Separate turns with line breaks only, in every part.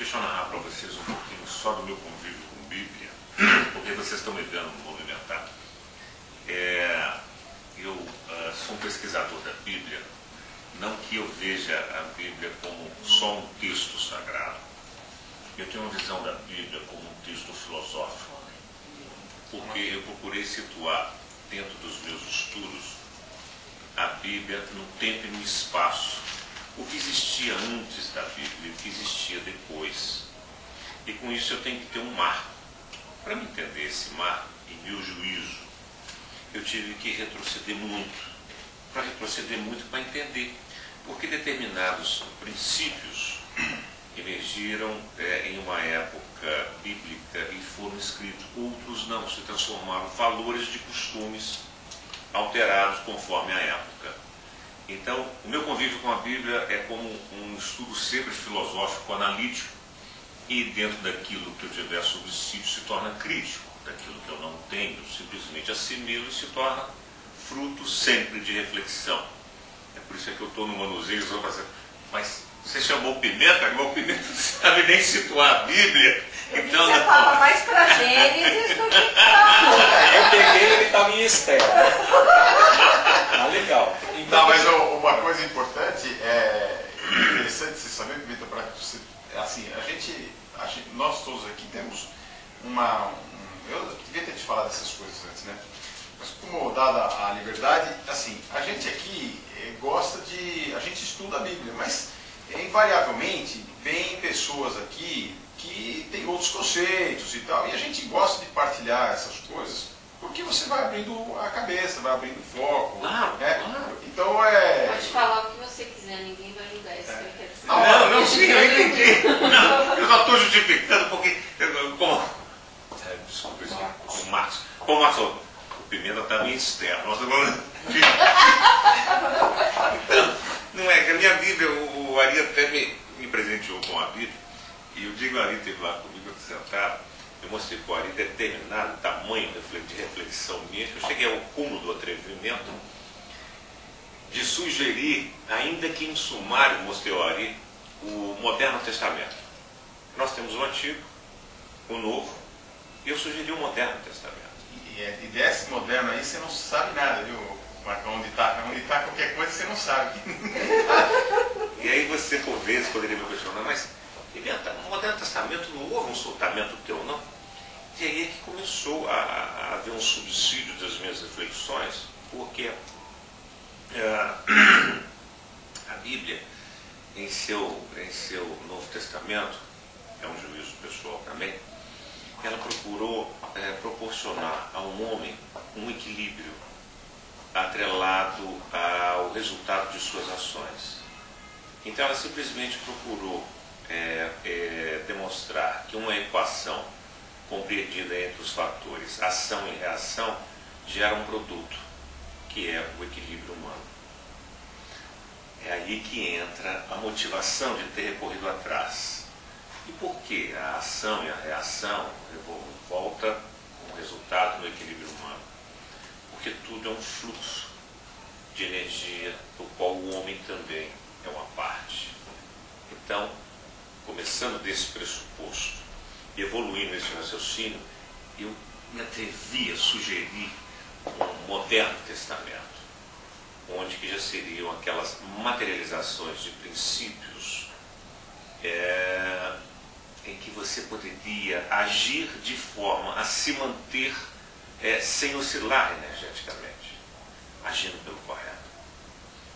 Deixa eu narrar para vocês um pouquinho só do meu convívio com Bíblia, porque vocês estão me vendo movimentar. Eu sou um pesquisador da Bíblia, não que eu veja a Bíblia como só um texto sagrado. Eu tenho uma visão da Bíblia como um texto filosófico, porque eu procurei situar dentro dos meus estudos a Bíblia no tempo e no espaço. O que existia antes da Bíblia e o que existia depois. E com isso eu tenho que ter um marco. Para me entender esse marco, em meu juízo, eu tive que retroceder muito. Para retroceder muito para entender. Porque determinados princípios emergiram em uma época bíblica e foram escritos. Outros não, se transformaram em valores de costumes alterados conforme a época. Então, o meu convívio com a Bíblia é como um estudo sempre filosófico, analítico, e dentro daquilo que eu tiver subsídio se torna crítico, daquilo que eu não tenho, simplesmente assimilo e se torna fruto sempre de reflexão. É por isso que eu estou no manuseio, vou fazer, mas você chamou Pimenta? O Pimenta não sabe nem situar a Bíblia. Então,
você fala mais para Gênesis do que para...
Eu peguei, ele estava em Esther. Ah, legal. Então,
não, mas uma coisa importante, interessante você saber, Vitor, para você, assim, nós todos aqui temos eu devia ter te falado dessas coisas antes, né? Mas como dada a liberdade, assim, a gente aqui a gente estuda a Bíblia, mas invariavelmente vem pessoas aqui que tem outros conceitos e tal, e a gente gosta de partilhar essas coisas, porque você vai abrindo a cabeça, vai abrindo o foco.
Claro,
né?
claro.
Então
Pode falar o que você quiser, ninguém vai julgar isso que eu quero dizer.
Não, sim, eu entendi. Não, eu só estou justificando porque. Desculpa, o Marcos. Como o Marcos, o Pimenta está meio externo. Nós estamos falando. Então, não é que a minha Bíblia, o Ari até me presenteou com a Bíblia, e o dia que o Ari esteve lá comigo sentado, eu mostrei para o Ari determinado tamanho de reflexão minha, que eu cheguei ao cúmulo do atrevimento de sugerir, ainda que em sumário, mostrei ao Ari, o Moderno Testamento. Nós temos o Antigo, o Novo, e eu sugeri o Moderno Testamento.
E desse moderno aí você não sabe nada, viu, Marcão? Onde está qualquer coisa você não sabe.
E aí você, por vezes, poderia me questionar, mas Pimenta, o Moderno Testamento não houve um soltamento teu, não? E aí é que começou a haver um subsídio das minhas reflexões, porque a Bíblia, em seu Novo Testamento, é um juízo pessoal também, ela procurou proporcionar a um homem um equilíbrio atrelado ao resultado de suas ações. Então ela simplesmente procurou demonstrar que uma equação compreendida entre os fatores ação e reação gera um produto, que é o equilíbrio humano. É aí que entra a motivação de ter recorrido atrás. E por que a ação e a reação volta como resultado no equilíbrio humano? Porque tudo é um fluxo de energia do qual o homem também é uma parte. Então, começando desse pressuposto e evoluindo esse raciocínio, eu me atrevi a sugerir um Moderno Testamento, onde que já seriam aquelas materializações de princípios em que você poderia agir de forma a se manter sem oscilar energeticamente, agindo pelo correto.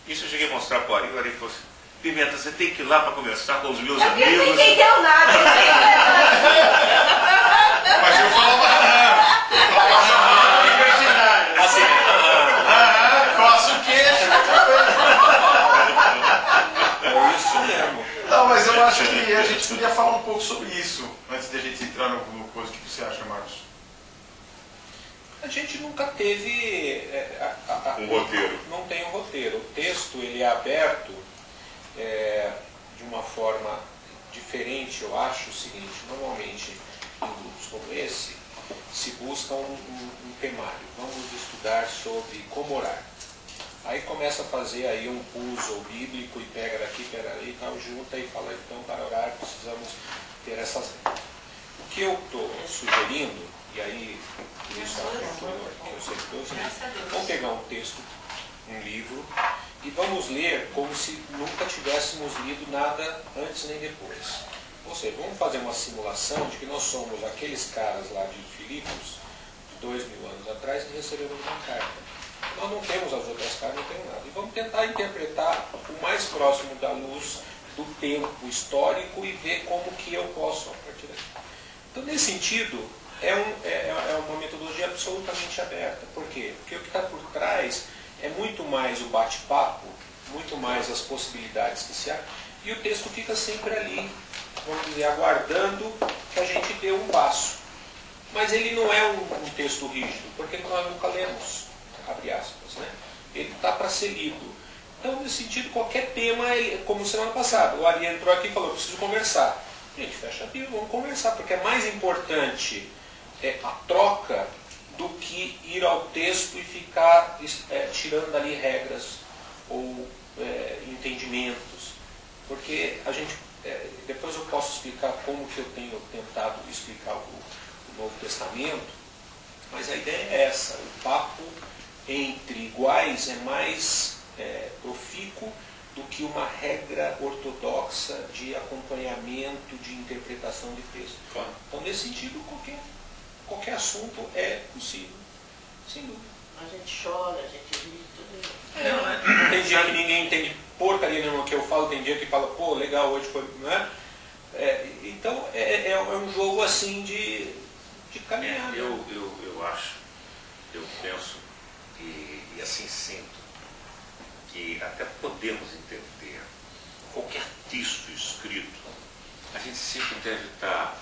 Isso eu cheguei a mostrar para o Ari, falou assim, Pimenta, você tem que ir lá para conversar com os meus amigos.
Não entendeu nada.
Mas eu falava
assim,
coça o queixo.
é isso mesmo.
Não, mas eu acho que a gente podia falar um pouco sobre isso, antes de a gente entrar no coisa. O que você acha, Marcos?
A gente nunca teve
Um roteiro.
Não tem um roteiro. O texto ele é aberto de uma forma diferente, eu acho o seguinte, normalmente em grupos como esse, se busca um temário. Vamos estudar sobre como orar. Aí começa a fazer aí um puzzle bíblico e pega daqui, pega ali e tal, junta e fala, então para orar precisamos essas regras. O que eu estou sugerindo, e aí isso é uma cultura que eu sempre dou, vamos pegar um texto, um livro, e vamos ler como se nunca tivéssemos lido nada antes nem depois. Ou seja, vamos fazer uma simulação de que nós somos aqueles caras lá de Filipos, de 2000 anos atrás, que recebemos uma carta. Nós não temos as outras cartas, não temos nada. E vamos tentar interpretar o mais próximo da luz do tempo histórico e ver como que eu posso, a partir daqui. Então, nesse sentido, é uma metodologia absolutamente aberta. Por quê? Porque o que está por trás é muito mais o bate-papo, muito mais as possibilidades que se há, e o texto fica sempre ali, vamos dizer, aguardando que a gente dê um passo. Mas ele não é um texto rígido, porque nós nunca lemos, abre aspas, né? Ele está para ser lido. Então, nesse sentido, qualquer tema, como semana passada, o Ari entrou aqui e falou, preciso conversar. Gente, fecha a Bíblia, vamos conversar, porque é mais importante a troca do que ir ao texto e ficar tirando dali regras ou entendimentos. Porque a gente, depois eu posso explicar como que eu tenho tentado explicar o Novo Testamento, mas a ideia é essa, o papo entre iguais é mais profícuo do que uma regra ortodoxa de acompanhamento, de interpretação de texto.
Claro.
Então, nesse sentido, qualquer assunto é possível, sem dúvida.
A gente chora, a gente ri, tudo isso.
Tem dia que ninguém entende porcaria nenhuma que eu falo, tem dia que fala, pô, legal, hoje foi, não é? Então, é um jogo assim de caminhar.
Eu acho, eu penso e assim sinto que até podemos entender qualquer texto escrito, a gente sempre deve estar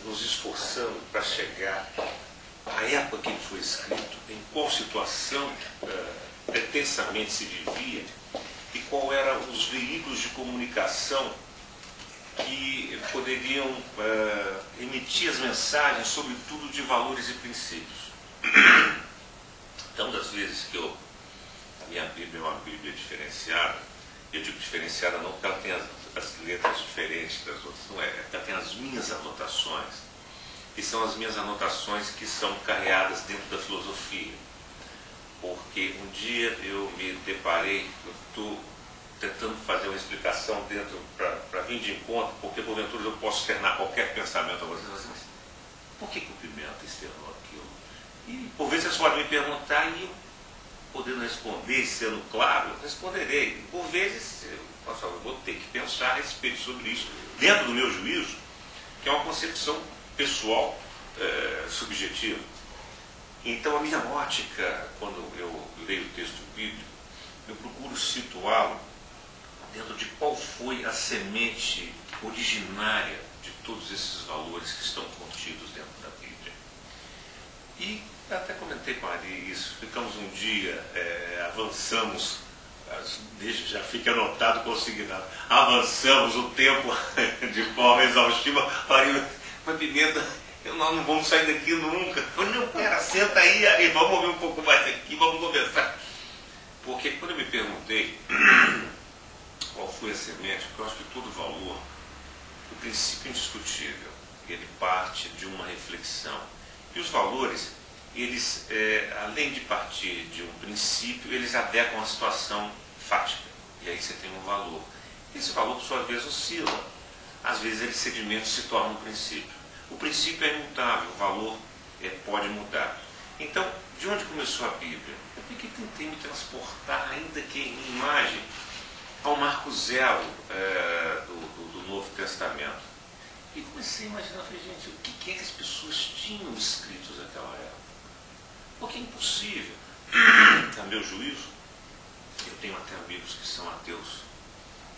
nos esforçando para chegar à época que ele foi escrito, em qual situação pretensamente se vivia e qual eram os veículos de comunicação que poderiam emitir as mensagens, sobretudo de valores e princípios. Então, das vezes que a minha Bíblia é uma Bíblia diferenciada, eu digo diferenciada não porque ela tem as letras diferentes das outras, não é, porque ela tem as minhas anotações, e são as minhas anotações que são carreadas dentro da filosofia. Porque um dia eu me deparei, eu estou tentando fazer uma explicação dentro para vir de encontro, porque porventura eu posso externar qualquer pensamento a vocês, mas por que o Pimenta externou aquilo? E por vezes vocês podem me perguntar e eu, podendo responder, sendo claro, eu responderei. Por vezes eu vou ter que pensar a respeito sobre isso, dentro do meu juízo, que é uma concepção pessoal, subjetiva. Então a minha ótica, quando eu leio o texto bíblico, eu procuro situá-lo dentro de qual foi a semente originária de todos esses valores que estão contidos dentro da Bíblia. E até comentei com a Ari isso, ficamos um dia, avançamos, desde já fica anotado, consignado, avançamos o tempo de forma exaustiva, mas Pimenta, nós não vamos sair daqui nunca. Eu não, pera, senta aí e vamos ouvir um pouco mais aqui, vamos conversar. Porque quando eu me perguntei qual foi a semente, porque eu acho que todo valor, o princípio indiscutível, ele parte de uma reflexão. E os valores, eles, além de partir de um princípio, eles adequam a situação fática. E aí você tem um valor. Esse valor, por sua vez, oscila. Às vezes ele sedimento se torna um princípio. O princípio é imutável, o valor pode mudar. Então, de onde começou a Bíblia? Eu tentei me transportar, ainda que em imagem, ao marco zero do Novo Testamento. E comecei a imaginar, falei, gente, o que é que as pessoas tinham escritos naquela época? Porque é impossível. A meu juízo, eu tenho até amigos que são ateus,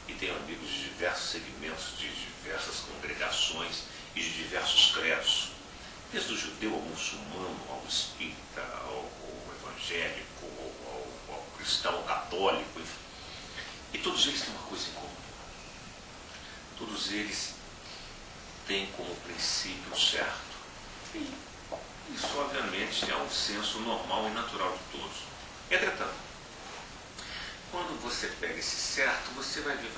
e tenho amigos de diversos segmentos, de diversas congregações e de diversos credos, desde o judeu ao muçulmano, ao espírita, ao evangélico, ao cristão, ao católico, enfim. E todos eles têm uma coisa em comum. Todos eles têm como princípio certo. E isso, obviamente, é um senso normal e natural de todos. Entretanto, quando você pega esse certo, você vai ver,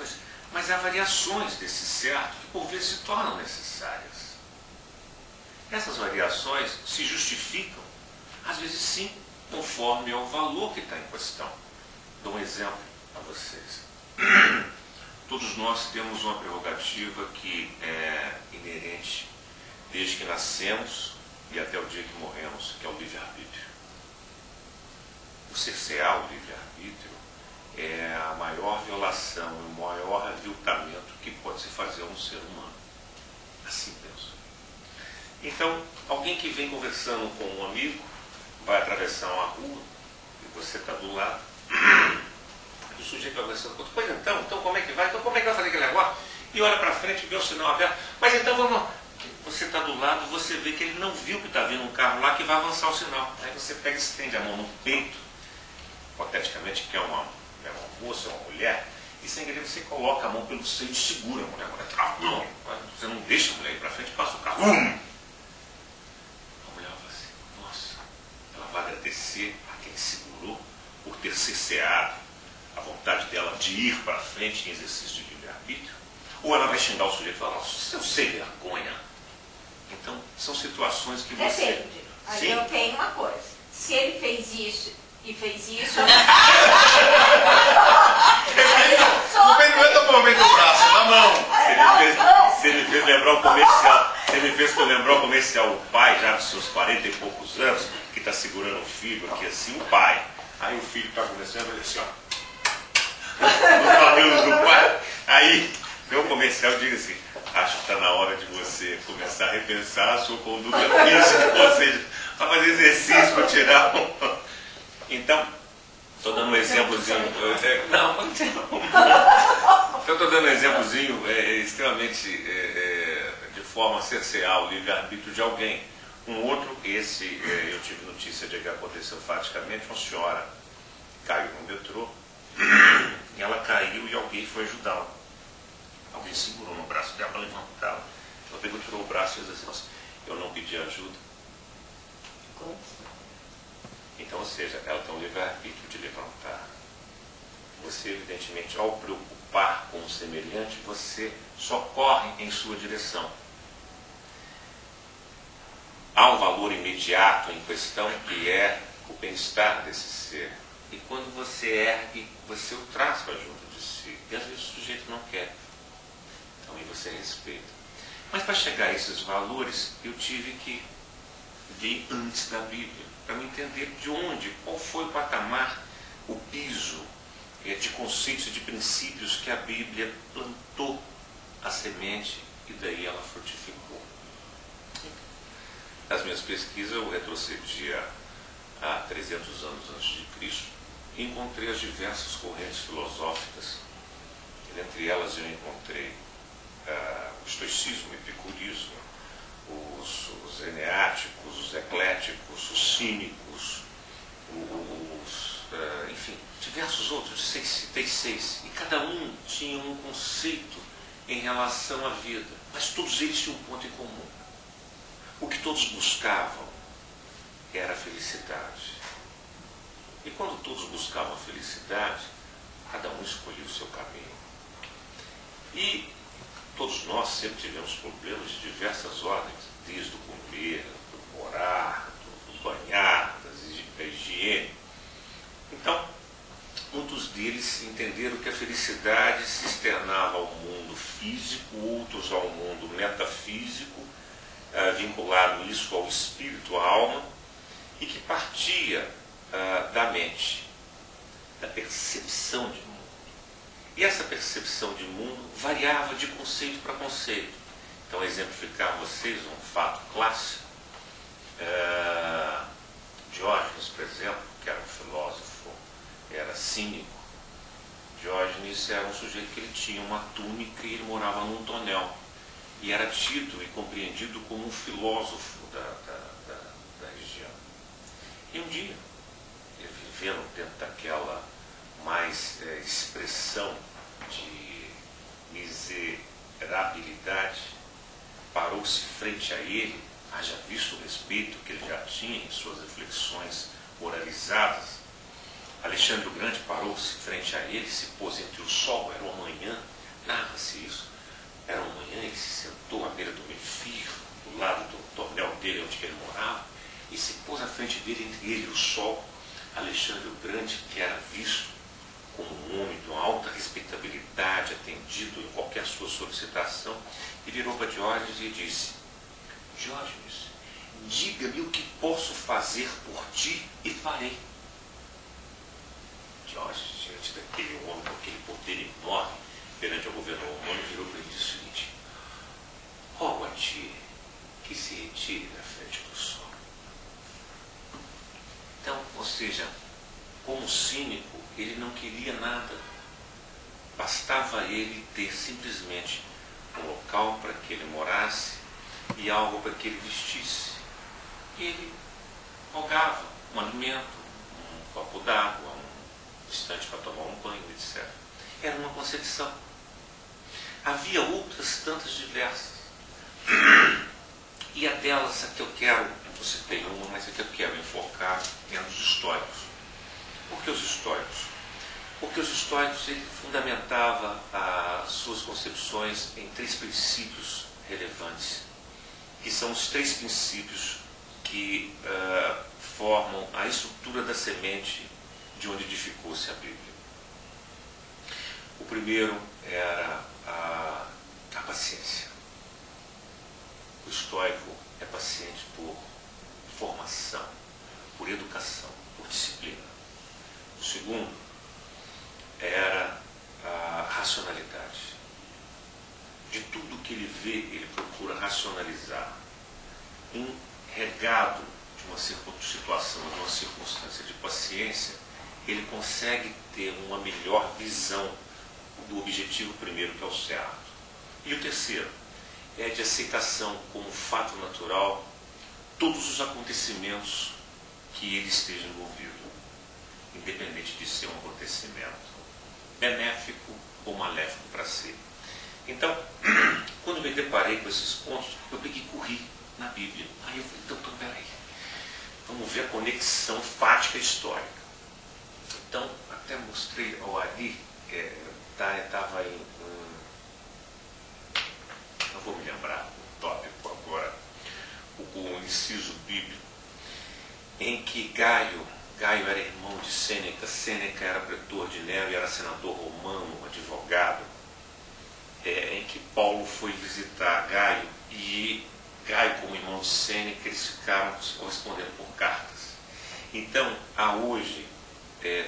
Mas há variações desse certo que por vezes se tornam necessárias. Essas variações se justificam, às vezes sim, conforme ao valor que está em questão. Dou um exemplo a vocês. Todos nós temos uma prerrogativa que é inerente desde que nascemos e até o dia que morremos, que é o livre-arbítrio. O cercear o livre-arbítrio é a maior violação, o maior aviltamento que pode se fazer a um ser humano. Assim penso. Então, alguém que vem conversando com um amigo, vai atravessar uma rua, e você está do lado, e o sujeito vai conversando com outro, pois então como é que vai? Então como é que vai fazer aquele negócio? E olha para frente e vê o sinal aberto. Mas então vamos... Você está do lado, você vê que ele não viu que está vindo um carro lá que vai avançar o sinal. Aí você pega e estende a mão no peito, hipoteticamente que é uma moça, uma mulher, e sem querer você coloca a mão pelo seio e segura a mulher. Você não deixa a mulher ir para frente, passa o carro. A mulher fala assim, nossa, ela vai agradecer a quem segurou por ter cerceado a vontade dela de ir para frente em exercício de livre-arbítrio. Ou ela vai xingar o sujeito e falar, nossa, seu sem vergonha. Então, são situações que você...
Depende. Aí eu tenho uma coisa. Se ele fez isso e fez isso...
Não é do momento do braço, na mão.
Você me fez lembrar o comercial. Você me fez lembrar o comercial. O pai, já dos seus 40 e poucos anos, que está segurando o filho aqui assim, o pai. Aí o filho está começando a fazer assim, ó. Os cabelos do pai. Aí, meu comercial diz assim, acho que está na hora de você começar a repensar a sua conduta física, ou seja, a fazer exercício para tirar um... Então, estou dando um exemplozinho. Não, estou dando um exemplozinho extremamente de forma a cercear o livre-arbítrio de alguém. Um outro, esse eu tive notícia de que aconteceu faticamente, uma senhora caiu no metrô, e ela caiu e alguém foi ajudá-la. Alguém segurou no braço dela para levantá-la. Ela pegou, tirou o braço e fez assim, nossa, eu não pedi ajuda. Então, ou seja, ela tem um livre-arbítrio de levantar. Você, evidentemente, ao preocupar com o semelhante, você só corre em sua direção. Há um valor imediato em questão que é o bem-estar desse ser. E quando você ergue, você o traz para junto de si. E às vezes o sujeito não quer. Então aí você respeita. Mas para chegar a esses valores, eu tive que vir antes da Bíblia, para me entender de onde, qual foi o patamar, o piso de conceitos e de princípios que a Bíblia plantou a semente e daí ela frutificou. Nas minhas pesquisas eu retrocedi a 300 anos antes de Cristo e encontrei as diversas correntes filosóficas. E entre elas eu encontrei o estoicismo, o epicurismo, os eneáticos, os ecléticos, os cínicos, enfim, diversos outros, citei 6. E cada um tinha um conceito em relação à vida, mas todos eles tinham um ponto em comum. O que todos buscavam era a felicidade. E quando todos buscavam a felicidade, cada um escolhia o seu caminho. E todos nós sempre tivemos problemas de diversas ordens, desde o comer, do morar, do banhar, da higiene. Então, muitos deles entenderam que a felicidade se externava ao mundo físico, outros ao mundo metafísico, vincularam isso ao espírito, à alma, e que partia da mente, da percepção de mundo. E essa percepção de mundo variava de conceito para conceito. Então, exemplificar a vocês um fato clássico. Diógenes, por exemplo, que era um filósofo, era cínico. Diógenes era um sujeito que ele tinha uma túnica e ele morava num tonel. E era tido e compreendido como um filósofo da região. E um dia, ele vivendo dentro daquela mais expressão de miserabilidade, parou-se frente a ele, haja visto o respeito que ele já tinha em suas reflexões moralizadas. Alexandre o Grande parou-se frente a ele, se pôs entre o sol, era uma manhã
narra-se isso. Era uma manhã, ele se sentou à beira do meio-fio, do lado do tornel dele, onde ele morava, e se pôs à frente dele, entre ele e o sol, Alexandre o Grande, que era visto como um homem de uma alta respeitabilidade, atendido em qualquer sua solicitação, e virou para Diógenes e disse: Diógenes, diga-me o que posso fazer por ti e farei. Diógenes, diante daquele homem com aquele poder enorme perante o governo romano, virou para ele e disse o seguinte: rogo a ti que se retire da frente do sol. Então, ou seja, como cínico, ele não queria nada. Bastava ele ter simplesmente um local para que ele morasse e algo para que ele vestisse. E ele rogava um alimento, um copo d'água, um instante para tomar um banho, etc. Era uma concepção. Havia outras tantas diversas. E a delas, a que eu quero, você tem uma, mas a que eu quero enfocar é nos estoicos. Por que os estoicos? Porque os estoicos, ele fundamentava as suas concepções em 3 princípios relevantes, que são os 3 princípios que formam a estrutura da semente de onde edificou-se a Bíblia. O primeiro era a paciência. O estoico é paciente por formação, por educação, por disciplina. O segundo era a racionalidade. De tudo que ele vê, ele procura racionalizar. Regado de uma situação, de uma circunstância de paciência, ele consegue ter uma melhor visão do objetivo primeiro, que é o certo. E o terceiro é de aceitação como fato natural todos os acontecimentos que ele esteja envolvido, independente de ser um acontecimento benéfico ou maléfico para si. Então, quando me deparei com esses pontos, eu peguei e corri na Bíblia. Aí eu falei, então peraí, vamos ver a conexão fática histórica. Então, até mostrei ao Ari, estava em... não vou me lembrar o tópico agora, o inciso bíblico, em que Gaio era irmão de Sêneca, Sêneca era pretor de Nero e era senador romano, advogado, em que Paulo foi visitar Gaio, e Gaio, como irmão de Sêneca, eles ficaram se correspondendo por cartas. Então, há hoje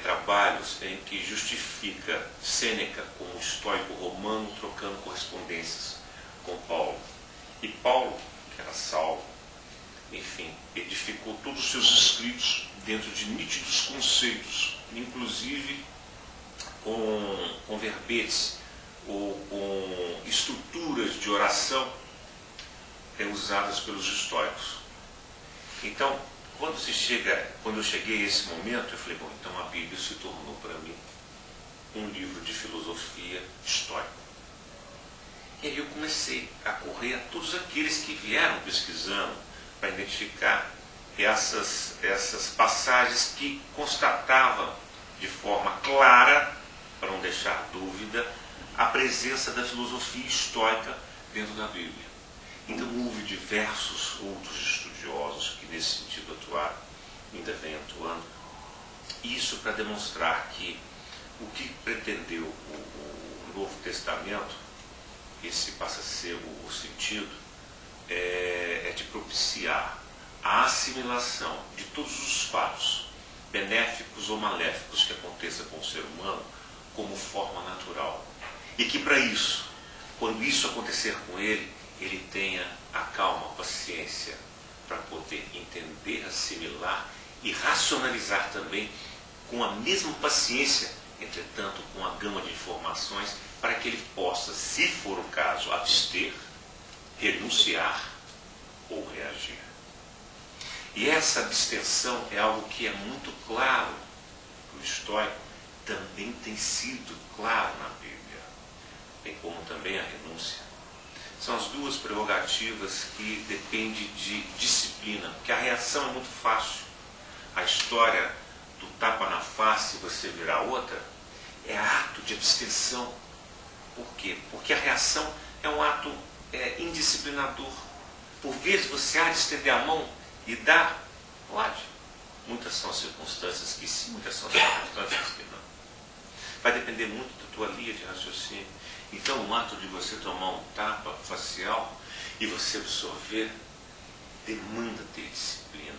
trabalhos em que justifica Sêneca como estoico romano trocando correspondências com Paulo. E Paulo, que era Saulo, enfim, edificou todos os seus escritos dentro de nítidos conceitos, inclusive com verbetes ou com estruturas de oração usadas pelos estoicos. Então, quando eu cheguei a esse momento, eu falei, bom, então a Bíblia se tornou para mim um livro de filosofia estoico. E aí eu comecei a correr a todos aqueles que vieram pesquisando para identificar essas passagens que constatavam de forma clara, para não deixar dúvida, a presença da filosofia estoica dentro da Bíblia. Então houve diversos outros estudiosos que nesse sentido atuaram, ainda vêm atuando. Isso para demonstrar que o que pretendeu o Novo Testamento, esse passa a ser o sentido, é de propiciar a assimilação de todos os fatos, benéficos ou maléficos, que aconteça com o ser humano, como forma natural. E que para isso, quando isso acontecer com ele tenha a calma, a paciência, para poder entender, assimilar e racionalizar também com a mesma paciência, entretanto com a gama de informações, para que ele possa, se for o caso, abster, renunciar ou reagir. E essa abstenção é algo que é muito claro para o estoico, também tem sido claro na Bíblia, bem como também a renúncia. São as duas prerrogativas que dependem de disciplina, porque a reação é muito fácil. A história do tapa na face e você virar outra é ato de abstenção. Por quê? Porque a reação é um ato indisciplinador. Por vezes você há de estender a mão e dar, pode. Muitas são as circunstâncias que sim, muitas são as circunstâncias que não. Vai depender muito da tua linha de raciocínio. Então o ato de você tomar um tapa facial e você absorver demanda ter disciplina.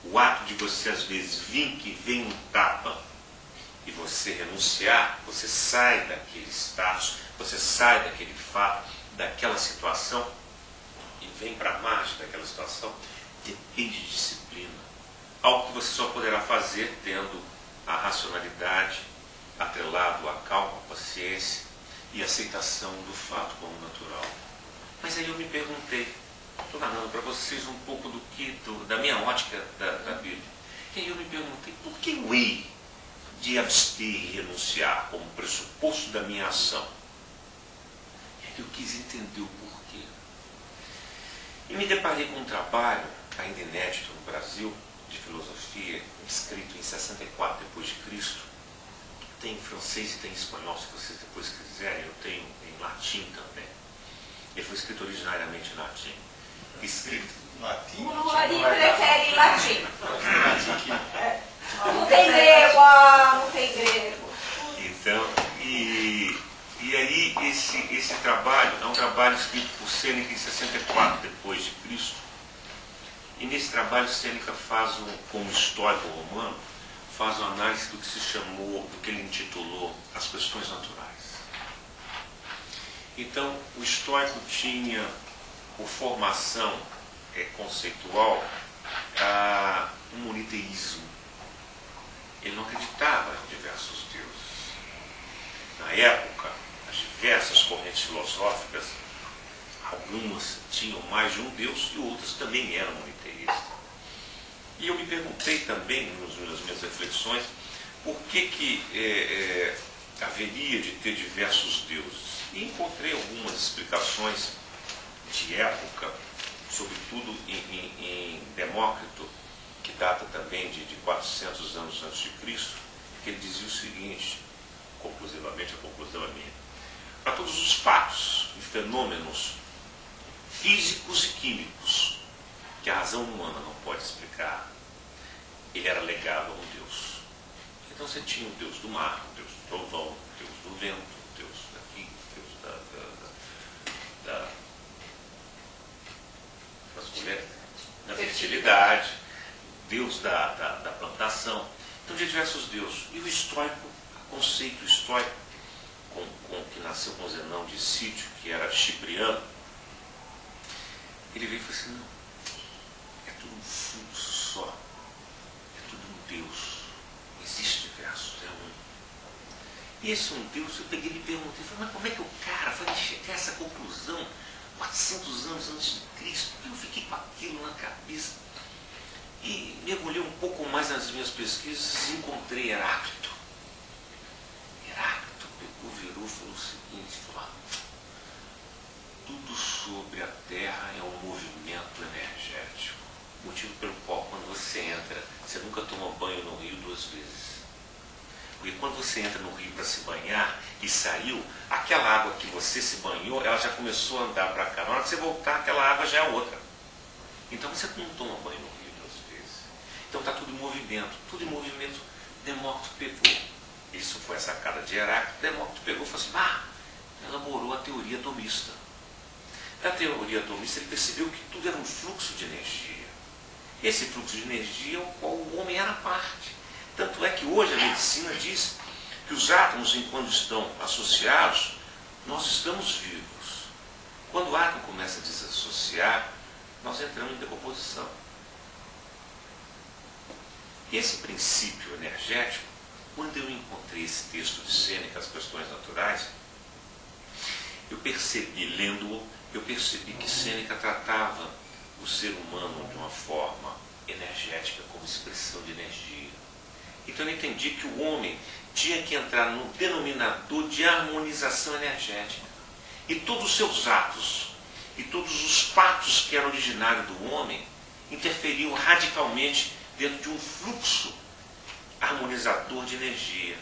O ato de você às vezes vir que vem um tapa e você renunciar, você sai daquele status, você sai daquele fato, daquela situação e vem para a margem daquela situação, depende de disciplina. Algo que você só poderá fazer tendo a racionalidade atrelado à calma, à paciência e aceitação do fato como natural. Mas aí eu me perguntei, estou narrando para vocês um pouco da minha ótica da Bíblia. E aí eu me perguntei, por que o ei de abster e renunciar como pressuposto da minha ação? E aí eu quis entender o porquê. E me deparei com um trabalho, ainda inédito no Brasil, de filosofia, escrito em 64 depois de Cristo. Tem em francês e tem em espanhol, se vocês depois quiserem. Eu tenho em latim também. Ele foi escrito originariamente em latim. Escrito
Latim?
O Lori prefere latim.
Latim
Não tem grego, não tem grego.
Então, e aí esse trabalho é um trabalho escrito por Sêneca em 64 depois de Cristo. E nesse trabalho Sêneca faz, como histórico romano, faz uma análise do que se chamou, do que ele intitulou as questões naturais. Então, o estoico tinha por formação conceitual um moniteísmo. Ele não acreditava em diversos deuses. Na época, as diversas correntes filosóficas, algumas tinham mais de um deus e outras também eram moniteístas. E eu me perguntei também, nas minhas reflexões, por que haveria de ter diversos deuses. E encontrei algumas explicações de época, sobretudo em Demócrito, que data também de 400 anos antes de Cristo, que ele dizia o seguinte, conclusivamente a conclusão é minha: para todos os fatos e fenômenos físicos e químicos que a razão humana não pode explicar, ele era legado a um Deus. Então você tinha o Deus do mar, o Deus do trovão, o Deus do vento, o Deus daqui, o Deus das mulheres, da fertilidade, Deus da plantação. Então tinha diversos deuses. E o estoico, o conceito estoico, que nasceu com Zenão de Sítio, que era cipriano, ele veio e falou assim: não, é tudo um fluxo só, é tudo um Deus, não existe diversos, é um. E esse um Deus, eu peguei e me perguntei, mas como é que o cara vai chegar a essa conclusão 400 anos antes de Cristo? Eu fiquei com aquilo na cabeça e mergulhei um pouco mais nas minhas pesquisas e encontrei Heráclito. Heráclito pegou, virou e falou o seguinte: tudo sobre a Terra é um movimento energético. Motivo pelo qual, quando você entra, você nunca toma banho no rio 2 vezes. Porque quando você entra no rio para se banhar e saiu, aquela água que você se banhou, ela já começou a andar para cá. Na hora que você voltar, aquela água já é outra. Então você não toma banho no rio 2 vezes. Então está tudo em movimento. Tudo em movimento. Demócrito pegou. Isso foi a sacada de Heráclito. Demócrito pegou e falou assim: elaborou a teoria atomista. Na teoria atomista ele percebeu que tudo era um fluxo de energia. Esse fluxo de energia é o qual o homem era parte. Tanto é que hoje a medicina diz que os átomos, enquanto estão associados, nós estamos vivos. Quando o átomo começa a desassociar, nós entramos em decomposição. E esse princípio energético, quando eu encontrei esse texto de Sêneca, As Questões Naturais, eu percebi, lendo-o, eu percebi que Sêneca tratava o ser humano de uma forma energética, como expressão de energia. Então eu entendi que o homem tinha que entrar num denominador de harmonização energética. E todos os seus atos, e todos os fatos que eram originários do homem, interferiam radicalmente dentro de um fluxo harmonizador de energia.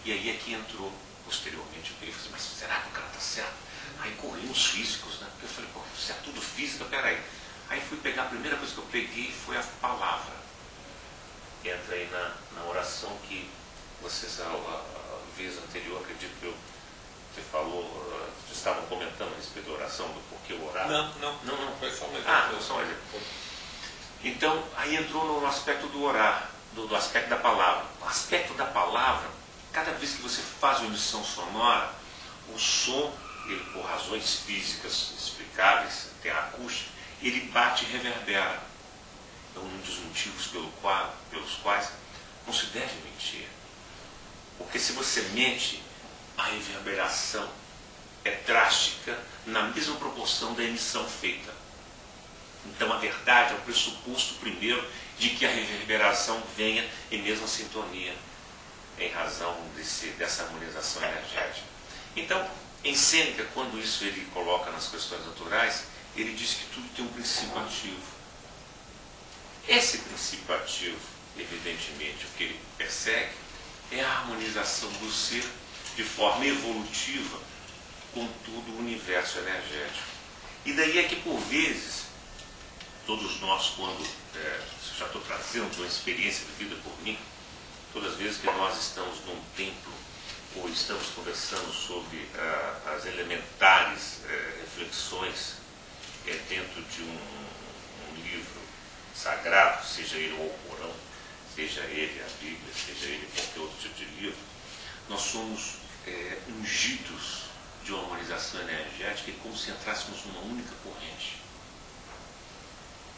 E aí é que entrou posteriormente eu peguei e falei, mas será que o cara está certo? Aí corri os físicos, né? Porque eu falei, pô, isso é tudo física, peraí. Aí fui pegar, a primeira coisa que eu peguei foi a palavra. Entra aí na oração que vocês, a vez anterior, acredito que você falou, vocês estavam comentando a respeito da oração, do porquê orar.
Não, foi só um exemplo.
Foi só um exemplo. Então, aí entrou no aspecto do orar, do aspecto da palavra. O aspecto da palavra, cada vez que você faz uma emissão sonora, o som, ele, por razões físicas explicáveis, tem a acústica, ele bate e reverbera. É um dos motivos pelos quais não se deve mentir. Porque se você mente, a reverberação é drástica na mesma proporção da emissão feita. Então a verdade é o pressuposto primeiro de que a reverberação venha em mesma sintonia, em razão dessa harmonização energética. Então, em Sêneca, quando isso ele coloca nas questões naturais, ele diz que tudo tem um princípio ativo. Esse princípio ativo, evidentemente, o que ele persegue é a harmonização do ser de forma evolutiva com todo o universo energético. E daí é que, por vezes, todos nós, quando, já estou trazendo uma experiência vivida por mim, todas as vezes que nós estamos num templo ou estamos conversando sobre as elementares reflexões dentro de um livro sagrado, seja ele o Alcorão, seja ele a Bíblia, seja ele qualquer outro tipo de livro, nós somos ungidos de uma harmonização energética e como se entrássemos numa única corrente.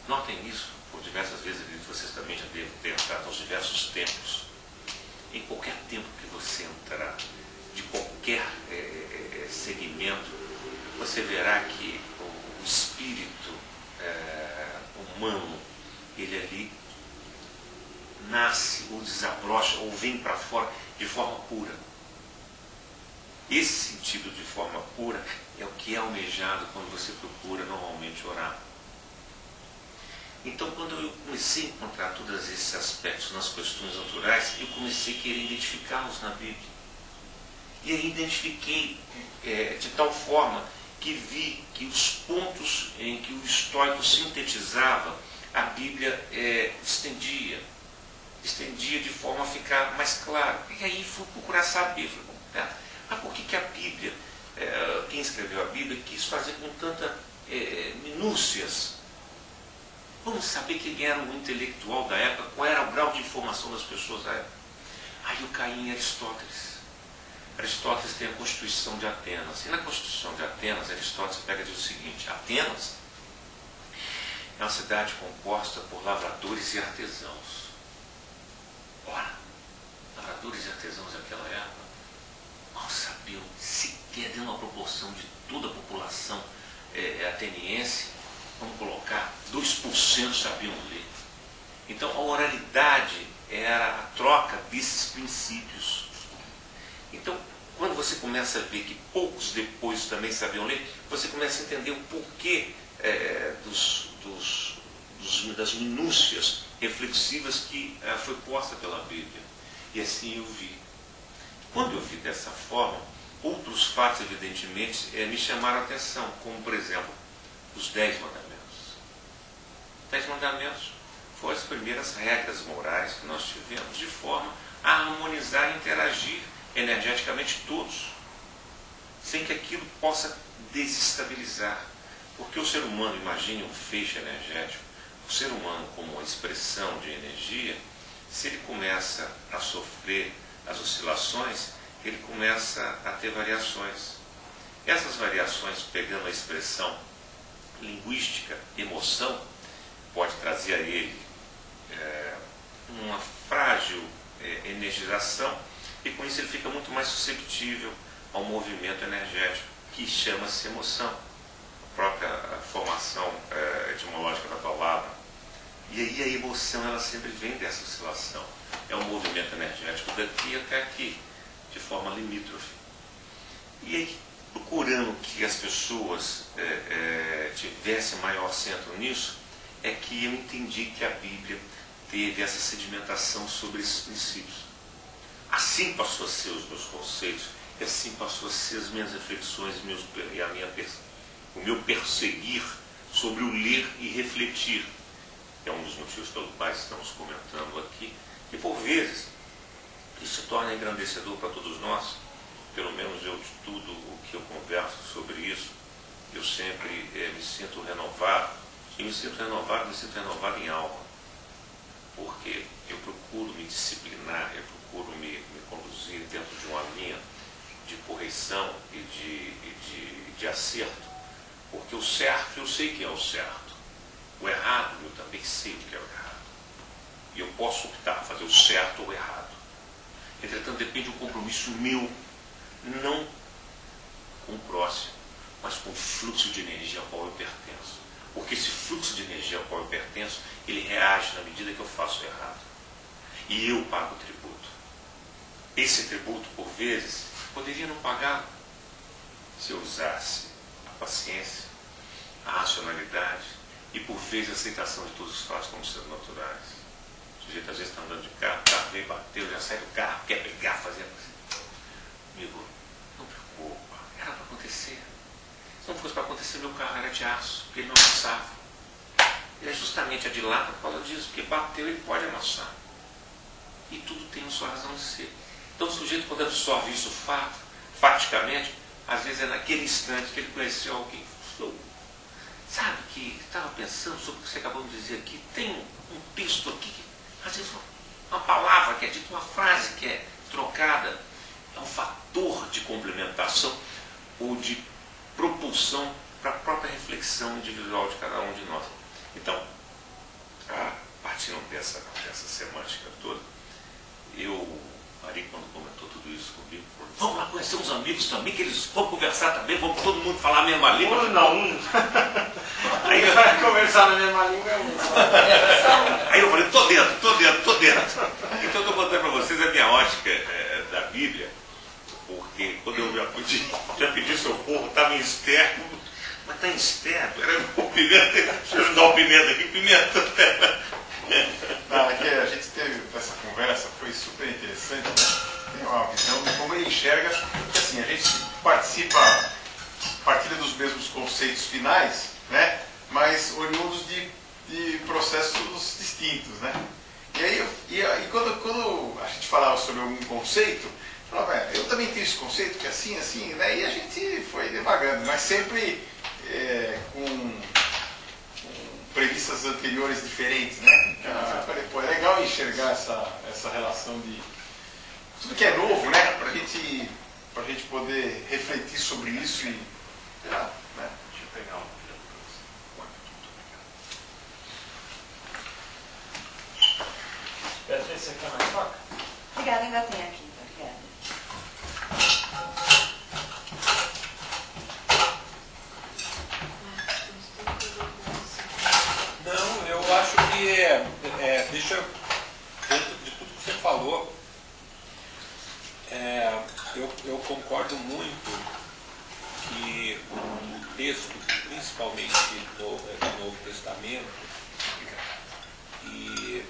Notem isso, por diversas vezes, vocês também já devem ter entrado nos diversos templos. Em qualquer tempo que você entrar, de qualquer segmento, você verá que o espírito humano, ele ali nasce ou desabrocha ou vem para fora de forma pura. Esse sentido de forma pura é o que é almejado quando você procura normalmente orar. Então, quando eu comecei a encontrar todos esses aspectos nas questões naturais, eu comecei a querer identificá-los na Bíblia. E aí identifiquei de tal forma que vi que os pontos em que o estoico sintetizava, a Bíblia estendia de forma a ficar mais claro. E aí fui procurar saber, mas por que a Bíblia, quem escreveu a Bíblia, quis fazer com tanta minúcias? Vamos saber quem era o intelectual da época, qual era o grau de informação das pessoas da época. Aí eu caí em Aristóteles. Aristóteles tem a Constituição de Atenas. E na Constituição de Atenas, Aristóteles pega e diz o seguinte: Atenas é uma cidade composta por lavradores e artesãos. Ora, lavradores e artesãos daquela época mal sabiam sequer, dentro da proporção de toda a população ateniense, vamos colocar, 2% sabiam ler. Então a oralidade era a troca desses princípios. Então, quando você começa a ver que poucos depois também sabiam ler, você começa a entender o porquê das minúcias reflexivas que foi posta pela Bíblia. E assim eu vi. Quando eu vi dessa forma, outros fatos, evidentemente, me chamaram a atenção, como, por exemplo, os 10 mandamentos. Os 10 mandamentos foram as primeiras regras morais que nós tivemos de forma a harmonizar e interagir energeticamente todos, sem que aquilo possa desestabilizar. Porque o ser humano, imagine um feixe energético, o ser humano como uma expressão de energia, se ele começa a sofrer as oscilações, ele começa a ter variações. Essas variações, pegando a expressão linguística, emoção, pode trazer a ele uma frágil energização, e com isso ele fica muito mais susceptível ao movimento energético, que chama-se emoção, a própria formação etimológica da palavra. E aí a emoção, ela sempre vem dessa oscilação. É um movimento energético daqui até aqui, de forma limítrofe. E aí, procurando que as pessoas tivessem maior centro nisso, é que eu entendi que a Bíblia teve essa sedimentação sobre esses princípios. Assim passou a ser os meus conceitos, e assim passou a ser as minhas reflexões o meu perseguir sobre o ler e refletir. É um dos motivos pelos quais estamos comentando aqui, e por vezes isso se torna engrandecedor para todos nós. Pelo menos eu, de tudo o que eu converso sobre isso, eu sempre me sinto renovado, e me sinto renovado em alma, porque eu procuro me disciplinar, eu procuro me conduzir dentro de uma linha de correção e de acerto, porque o certo eu sei que é o certo, o errado eu também sei que é o errado, e eu posso optar a fazer o certo ou o errado. Entretanto, depende de um compromisso meu, não com o próximo, mas com o fluxo de energia ao qual eu pertenço. Porque esse fluxo de energia ao qual eu pertenço, ele reage na medida que eu faço o errado. E eu pago o tributo. Esse tributo, por vezes, poderia não pagar se eu usasse a paciência, a racionalidade e, por vezes, a aceitação de todos os fatos como seres naturais. O sujeito às vezes está andando de carro, o carro veio, bateu, já sai do carro, quer brigar, fazer assim. Amigo, não preocupa, era para acontecer. Se não fosse para acontecer, meu carro era de aço, porque ele não amassava. Ele é justamente a de lá por causa disso, porque bateu, ele pode amassar. E tudo tem a sua razão de ser. Então o sujeito, quando absorve isso faticamente, às vezes é naquele instante que ele conheceu alguém. Sabe, que estava pensando sobre o que você acabou de dizer aqui, tem um texto aqui, que, às vezes uma palavra que é dita, uma frase que é trocada, é um fator de complementação ou de propulsão para a própria reflexão individual de cada um de nós. Então, partindo dessa semântica toda, Ari, quando comentou tudo isso comigo, falou, vamos lá conhecer uns amigos também, que eles vão conversar também, vamos todo mundo falar a mesma língua.
Não.
Aí
Vai conversar na mesma língua.
Aí eu falei, tô dentro. Então eu estou contando para vocês a minha ótica da Bíblia, porque quando eu já pedi socorro, estava em esterco, mas está em esterco, era o pimenta, deixa eu ajudar o pimenta aqui, pimenta.
Não, é que a gente teve essa conversa, foi super interessante, né? Tem uma visão de como ele enxerga, porque assim, a gente partilha dos mesmos conceitos finais, né? Mas oriundos de processos distintos, né? E aí quando a gente falava sobre algum conceito, falava, eu também tenho esse conceito que é assim, né? E a gente foi devagando, mas sempre com premissas anteriores diferentes, né? Eu falei, pô, é legal enxergar essa relação de tudo que é novo, né? Pra gente poder refletir sobre isso e, sei lá, né?
Deixa eu pegar um.
Beatriz, você quer mais toca?
Obrigada, ainda tem aqui. Obrigada.
Não, eu acho que deixa, dentro de tudo que você falou, eu concordo muito que o texto, principalmente do Novo Testamento, e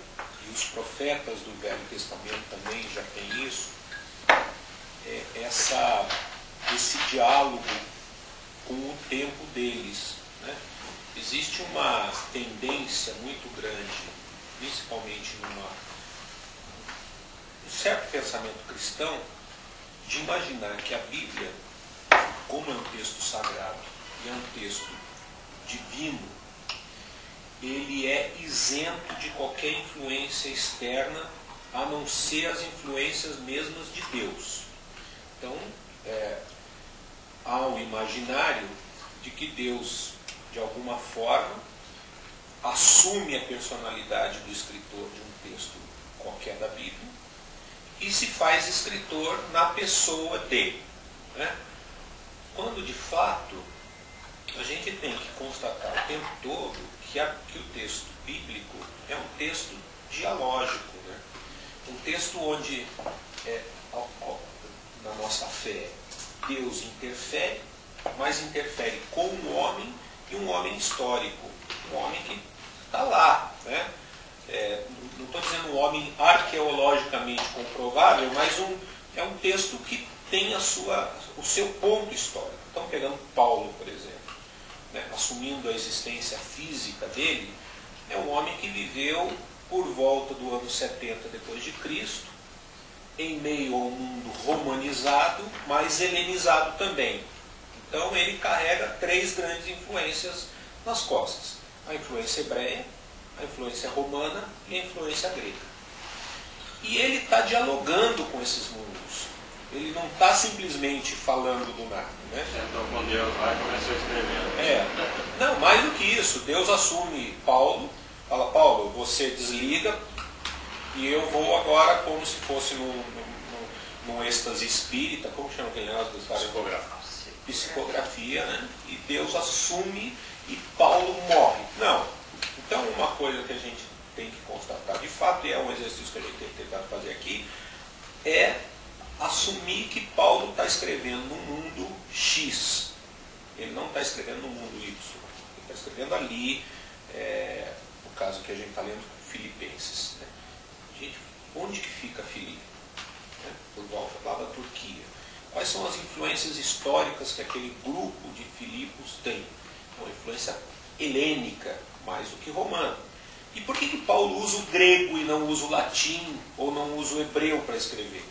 os profetas do Velho Testamento também já tem isso, esse diálogo com o tempo deles, né? Existe uma tendência muito grande, principalmente num certo pensamento cristão, de imaginar que a Bíblia, como é um texto sagrado e é um texto divino, ele é isento de qualquer influência externa, a não ser as influências mesmas de Deus. Então, há um imaginário de que Deus, de alguma forma, assume a personalidade do escritor de um texto qualquer da Bíblia e se faz escritor na pessoa de, né? Quando, de fato, a gente tem que constatar o tempo todo que o texto bíblico é um texto dialógico, né? Um texto onde, na nossa fé, Deus interfere, mas interfere com um homem, e um homem histórico, um homem que está lá, né? Não estou dizendo um homem arqueologicamente comprovável, mas é um texto que tem o seu ponto histórico. Então, pegando Paulo, por exemplo, né, assumindo a existência física dele, é um homem que viveu por volta do ano 70 depois de Cristo, em meio a um mundo romanizado, mas helenizado também. Então ele carrega 3 grandes influências nas costas: a influência hebreia, a influência romana e a influência grega. E ele está dialogando com esses mundos. Ele não está simplesmente falando do nada. Né?
Sentou com Deus lá e começou a escrever.
Não, mais do que isso. Deus assume Paulo, fala: Paulo, você desliga e eu vou agora como se fosse num êxtase espírita. Como chama aquele negócio dos caras? Psicografia, né? E Deus assume e Paulo morre. Não. Então, uma coisa que a gente tem que constatar de fato, e é um exercício que a gente tem tentado fazer aqui, é assumir que Paulo está escrevendo no mundo X. Ele não está escrevendo no mundo Y. Ele está escrevendo ali, no caso que a gente está lendo, Filipenses. Né? Gente, onde que fica Filipe? Né? Por volta lá da Turquia. Quais são as influências históricas que aquele grupo de Filipos tem? Uma influência helênica, mais do que romana. E por que Paulo usa o grego e não usa o latim, ou não usa o hebreu para escrever?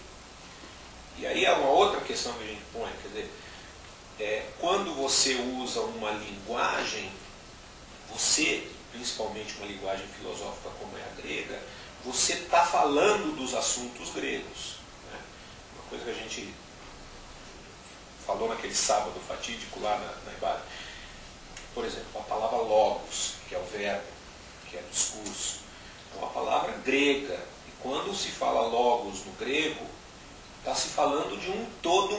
E aí é uma outra questão que a gente põe, quer dizer, quando você usa uma linguagem, você, principalmente uma linguagem filosófica como é a grega, você está falando dos assuntos gregos. Né? Uma coisa que a gente falou naquele sábado fatídico lá na Ibada. Por exemplo, a palavra logos, que é o verbo, que é discurso, é uma palavra grega. E quando se fala logos no grego, está se falando de todo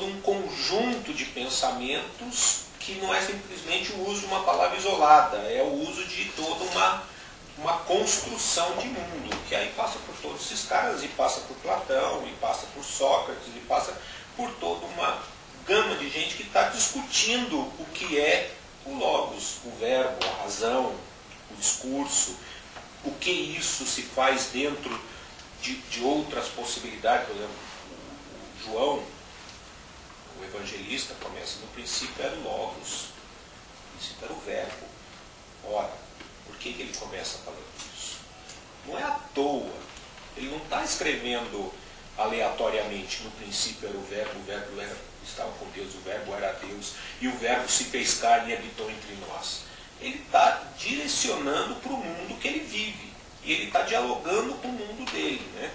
um conjunto de pensamentos que não é simplesmente o uso de uma palavra isolada, é o uso de toda uma construção de mundo, que aí passa por todos esses caras, e passa por Platão, e passa por Sócrates, e passa por toda uma gama de gente que está discutindo o que é o logos, o verbo, a razão, o discurso, o que isso se faz dentro de outras possibilidades. Por exemplo, o João, o evangelista, começa: no princípio era o logos, no princípio era o verbo. Ora, por que ele começa falando isso? Não é à toa, ele não está escrevendo aleatoriamente: no princípio era o verbo estava com Deus, o verbo era Deus, e o verbo se fez carne e habitou entre nós. Ele está direcionando para o mundo que ele vive, e ele está dialogando com o mundo dele. Né?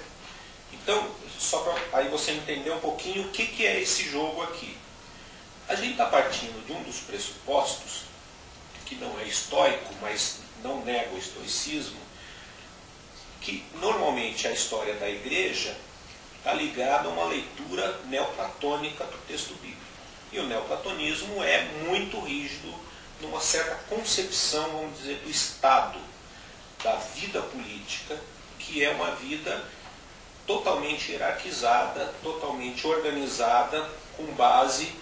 Então, só para aí você entender um pouquinho o que é esse jogo aqui. A gente está partindo de um dos pressupostos, que não é estoico, mas não nega o estoicismo, que normalmente a história da igreja está ligada a uma leitura neoplatônica do texto bíblico. E o neoplatonismo é muito rígido numa certa concepção, vamos dizer, do Estado, da vida política, que é uma vida totalmente hierarquizada, totalmente organizada, com base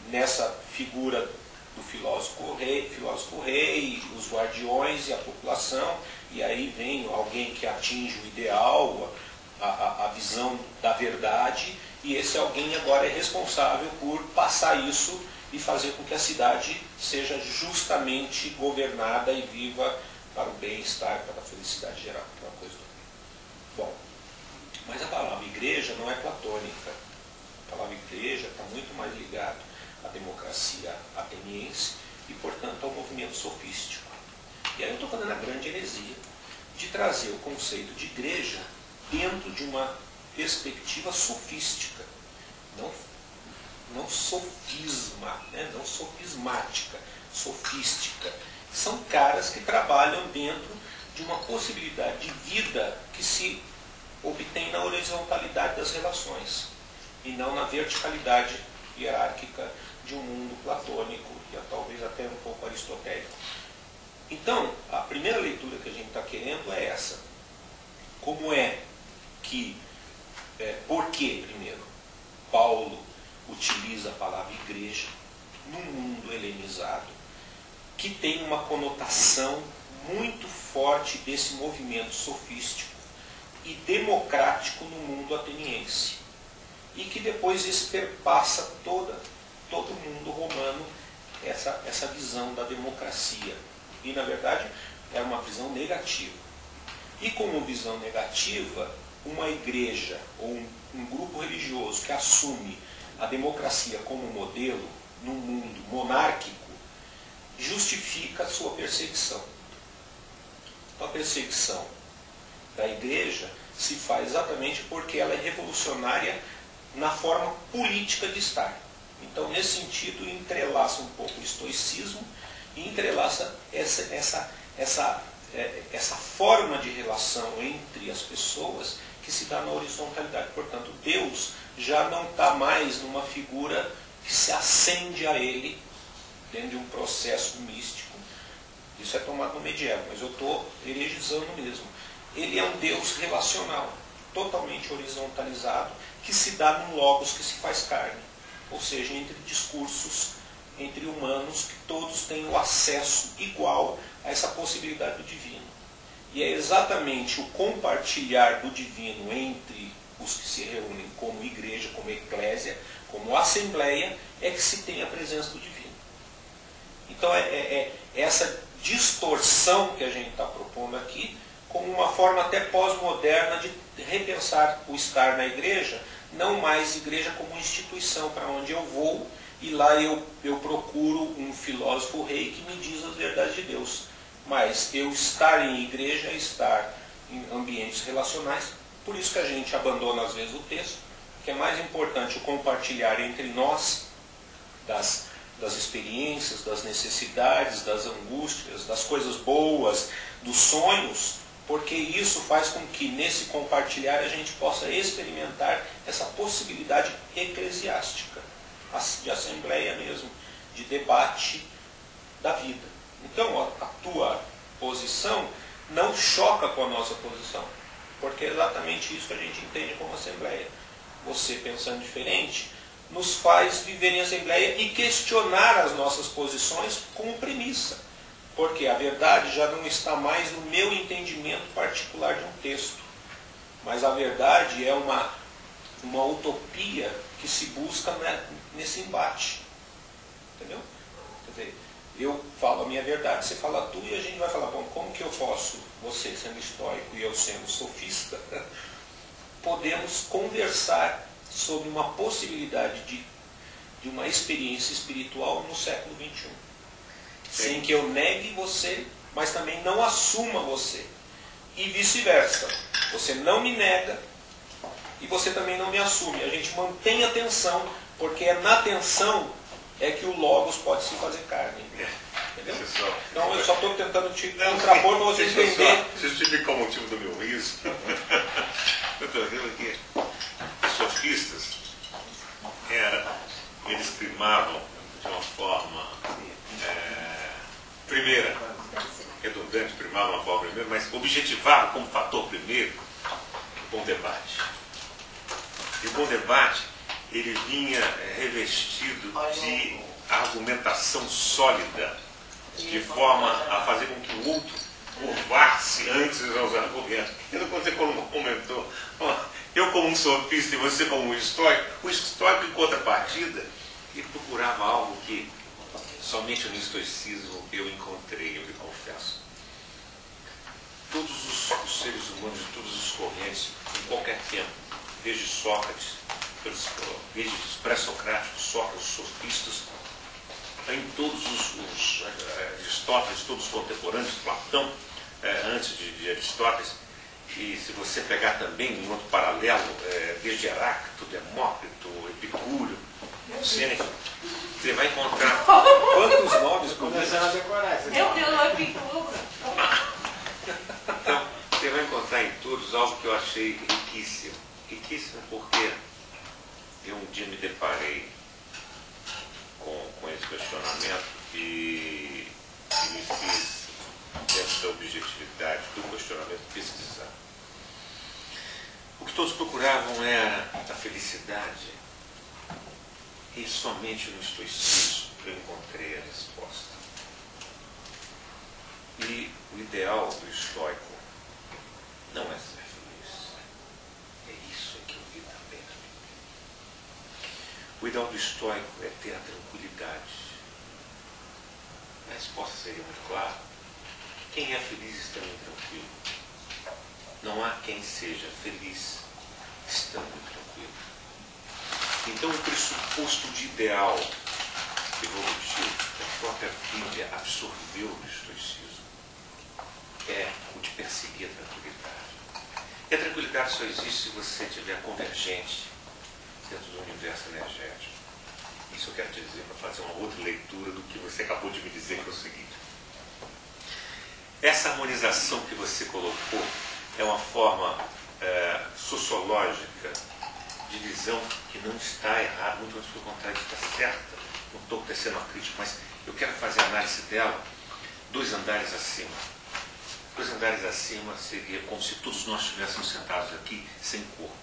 nessa figura do filósofo rei, os guardiões e a população, e aí vem alguém que atinge o ideal, a visão da verdade, e esse alguém agora é responsável por passar isso e fazer com que a cidade seja justamente governada e viva para o bem-estar, para a felicidade geral, aquela coisa toda. Bom, mas a palavra igreja não é platônica. A palavra igreja está muito mais ligada à democracia ateniense e, portanto, ao movimento sofístico. E aí eu estou fazendo a grande heresia de trazer o conceito de igreja dentro de uma perspectiva sofística, não sofisma, né? Não sofismática, sofística. São caras que trabalham dentro de uma possibilidade de vida que se obtém na horizontalidade das relações e não na verticalidade hierárquica de um mundo platônico e talvez até um pouco aristotélico. Então, a primeira leitura que a gente está querendo é essa. Como é que, por que, primeiro, Paulo utiliza a palavra igreja num mundo helenizado que tem uma conotação muito forte desse movimento sofístico e democrático no mundo ateniense. e que depois isso perpassa todo o mundo romano, essa visão da democracia. E, na verdade, era uma visão negativa. E como visão negativa, uma igreja ou um grupo religioso que assume a democracia como modelo num mundo monárquico justifica a sua perseguição. A perseguição da igreja se faz exatamente porque ela é revolucionária na forma política de estar. Então, nesse sentido, entrelaça um pouco o estoicismo e entrelaça essa forma de relação entre as pessoas que se dá na horizontalidade. Portanto, Deus já não está mais numa figura que se acende a ele dentro de um processo místico. Isso é tomado no medieval, mas eu estou heregizando mesmo. Ele é um Deus relacional, totalmente horizontalizado, que se dá num logos que se faz carne. Ou seja, entre discursos, entre humanos, que todos têm o acesso igual a essa possibilidade do divino. E é exatamente o compartilhar do divino entre os que se reúnem como igreja, como eclésia, como assembleia, é que se tem a presença do divino. Então é essa distorção que a gente está propondo aqui, como uma forma até pós-moderna de repensar o estar na igreja, não mais igreja como instituição para onde eu vou e lá eu procuro um filósofo rei que me diz as verdades de Deus. Mas eu estar em igreja é estar em ambientes relacionais. Por isso que a gente abandona às vezes o texto, que é mais importante o compartilhar entre nós das experiências, das necessidades, das angústias, das coisas boas, dos sonhos, porque isso faz com que nesse compartilhar a gente possa experimentar essa possibilidade eclesiástica, de assembleia mesmo, de debate da vida. Então a tua posição não choca com a nossa posição, porque é exatamente isso que a gente entende como assembleia. Você pensando diferente nos faz viver em assembleia e questionar as nossas posições como premissa. Porque a verdade já não está mais no meu entendimento particular de um texto. Mas a verdade é uma utopia que se busca nesse embate. Entendeu? Quer dizer, eu falo a minha verdade, você fala a tua, e a gente vai falar, bom, como que eu posso, você sendo estoico e eu sendo sofista, podemos conversar sobre uma possibilidade de uma experiência espiritual no século XXI. Sem que eu negue você, mas também não assuma você. E vice-versa. Você não me nega e você também não me assume. A gente mantém a tensão, porque é na tensão que o Logos pode se fazer carne. Entendeu? Então eu só estou tentando te contrapor para você entender.
Justificar o motivo do meu riso. Eu estou vendo que os sofistas eles primavam de uma forma primeira, redundante, primavam uma forma primeira, mas objetivavam como fator primeiro o bom debate. E o bom debate, ele vinha revestido de argumentação sólida, de forma a fazer com que o outro curvar-se antes dos argumentos. Então, quando você comentou, eu como um sofista e você como um estoico, o estoico em contrapartida, ele procurava algo que somente no estoicismo eu encontrei, eu lhe confesso. Todos os seres humanos de todas as correntes, em qualquer tempo, desde Sócrates, desde os pré-socráticos, Sócrates, sofistas, em todos os Aristóteles, todos os contemporâneos, Platão, antes de Aristóteles, e se você pegar também em outro paralelo, desde Heráclito, Demócrito, Epicúrio, Sêneca, você vai encontrar
Quantos nomes
Começando a decorar.
Eu pelo Epicuro.
Então, você vai encontrar em todos algo que eu achei riquíssimo. Riquíssimo porque eu um dia me deparei com esse questionamento e me fiz, dentro da objetividade do questionamento, pesquisar. O que todos procuravam era a felicidade, e somente no estoicismo eu encontrei a resposta. E o ideal do estoico não é ser feliz. É isso que eu vi também. ideal do estoico é ter a tranquilidade. A resposta seria muito clara. Quem é feliz estando tranquilo? Não há quem seja feliz estando tranquilo. Então, o pressuposto de ideal evolutivo que a própria Bíblia absorveu do estoicismo é o de perseguir a tranquilidade. E a tranquilidade só existe se você estiver convergente dentro do universo energético. Isso eu quero te dizer para fazer uma outra leitura do que você acabou de me dizer, que é o seguinte. Essa harmonização que você colocou é uma forma sociológica de visão que não está errada, muito antes pelo contrário, está certa. Não estou tecendo uma crítica, mas eu quero fazer a análise dela 2 andares acima. 2 andares acima seria como se todos nós estivéssemos sentados aqui sem corpo.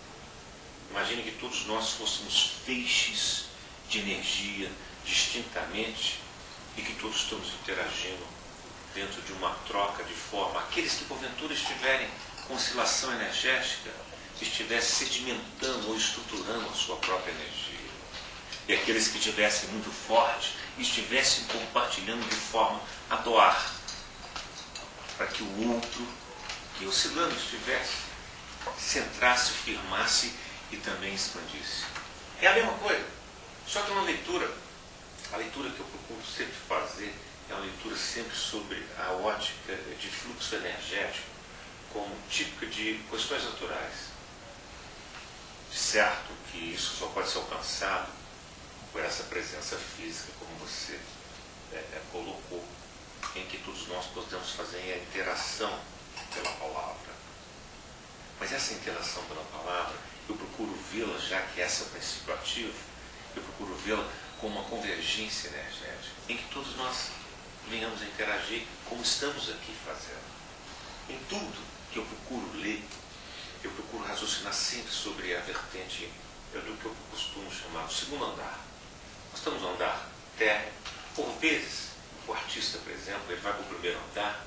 Imagine que todos nós fôssemos feixes de energia distintamente e que todos estamos interagindo dentro de uma troca de forma. Aqueles que porventura estiverem com oscilação energética estivessem sedimentando ou estruturando a sua própria energia. E aqueles que estivessem muito fortes estivessem compartilhando de forma a doar, para que o outro, que oscilando estivesse, centrasse, firmasse e também expandisse. É a mesma coisa, só que uma leitura, a leitura que eu procuro sempre fazer é uma leitura sempre sobre a ótica de fluxo energético como típica de questões naturais. De certo que isso só pode ser alcançado por essa presença física, como você colocou, em que todos nós podemos fazer a interação pela palavra. Mas essa interação pela palavra, eu procuro vê-la, já que esse é o princípio ativo, eu procuro vê-la como uma convergência energética, em que todos nós venhamos a interagir como estamos aqui fazendo. Em tudo que eu procuro ler, eu procuro raciocinar sempre sobre a vertente do que eu costumo chamar de segundo andar. Nós estamos no andar terra. Por vezes, o artista, por exemplo, ele vai para o primeiro andar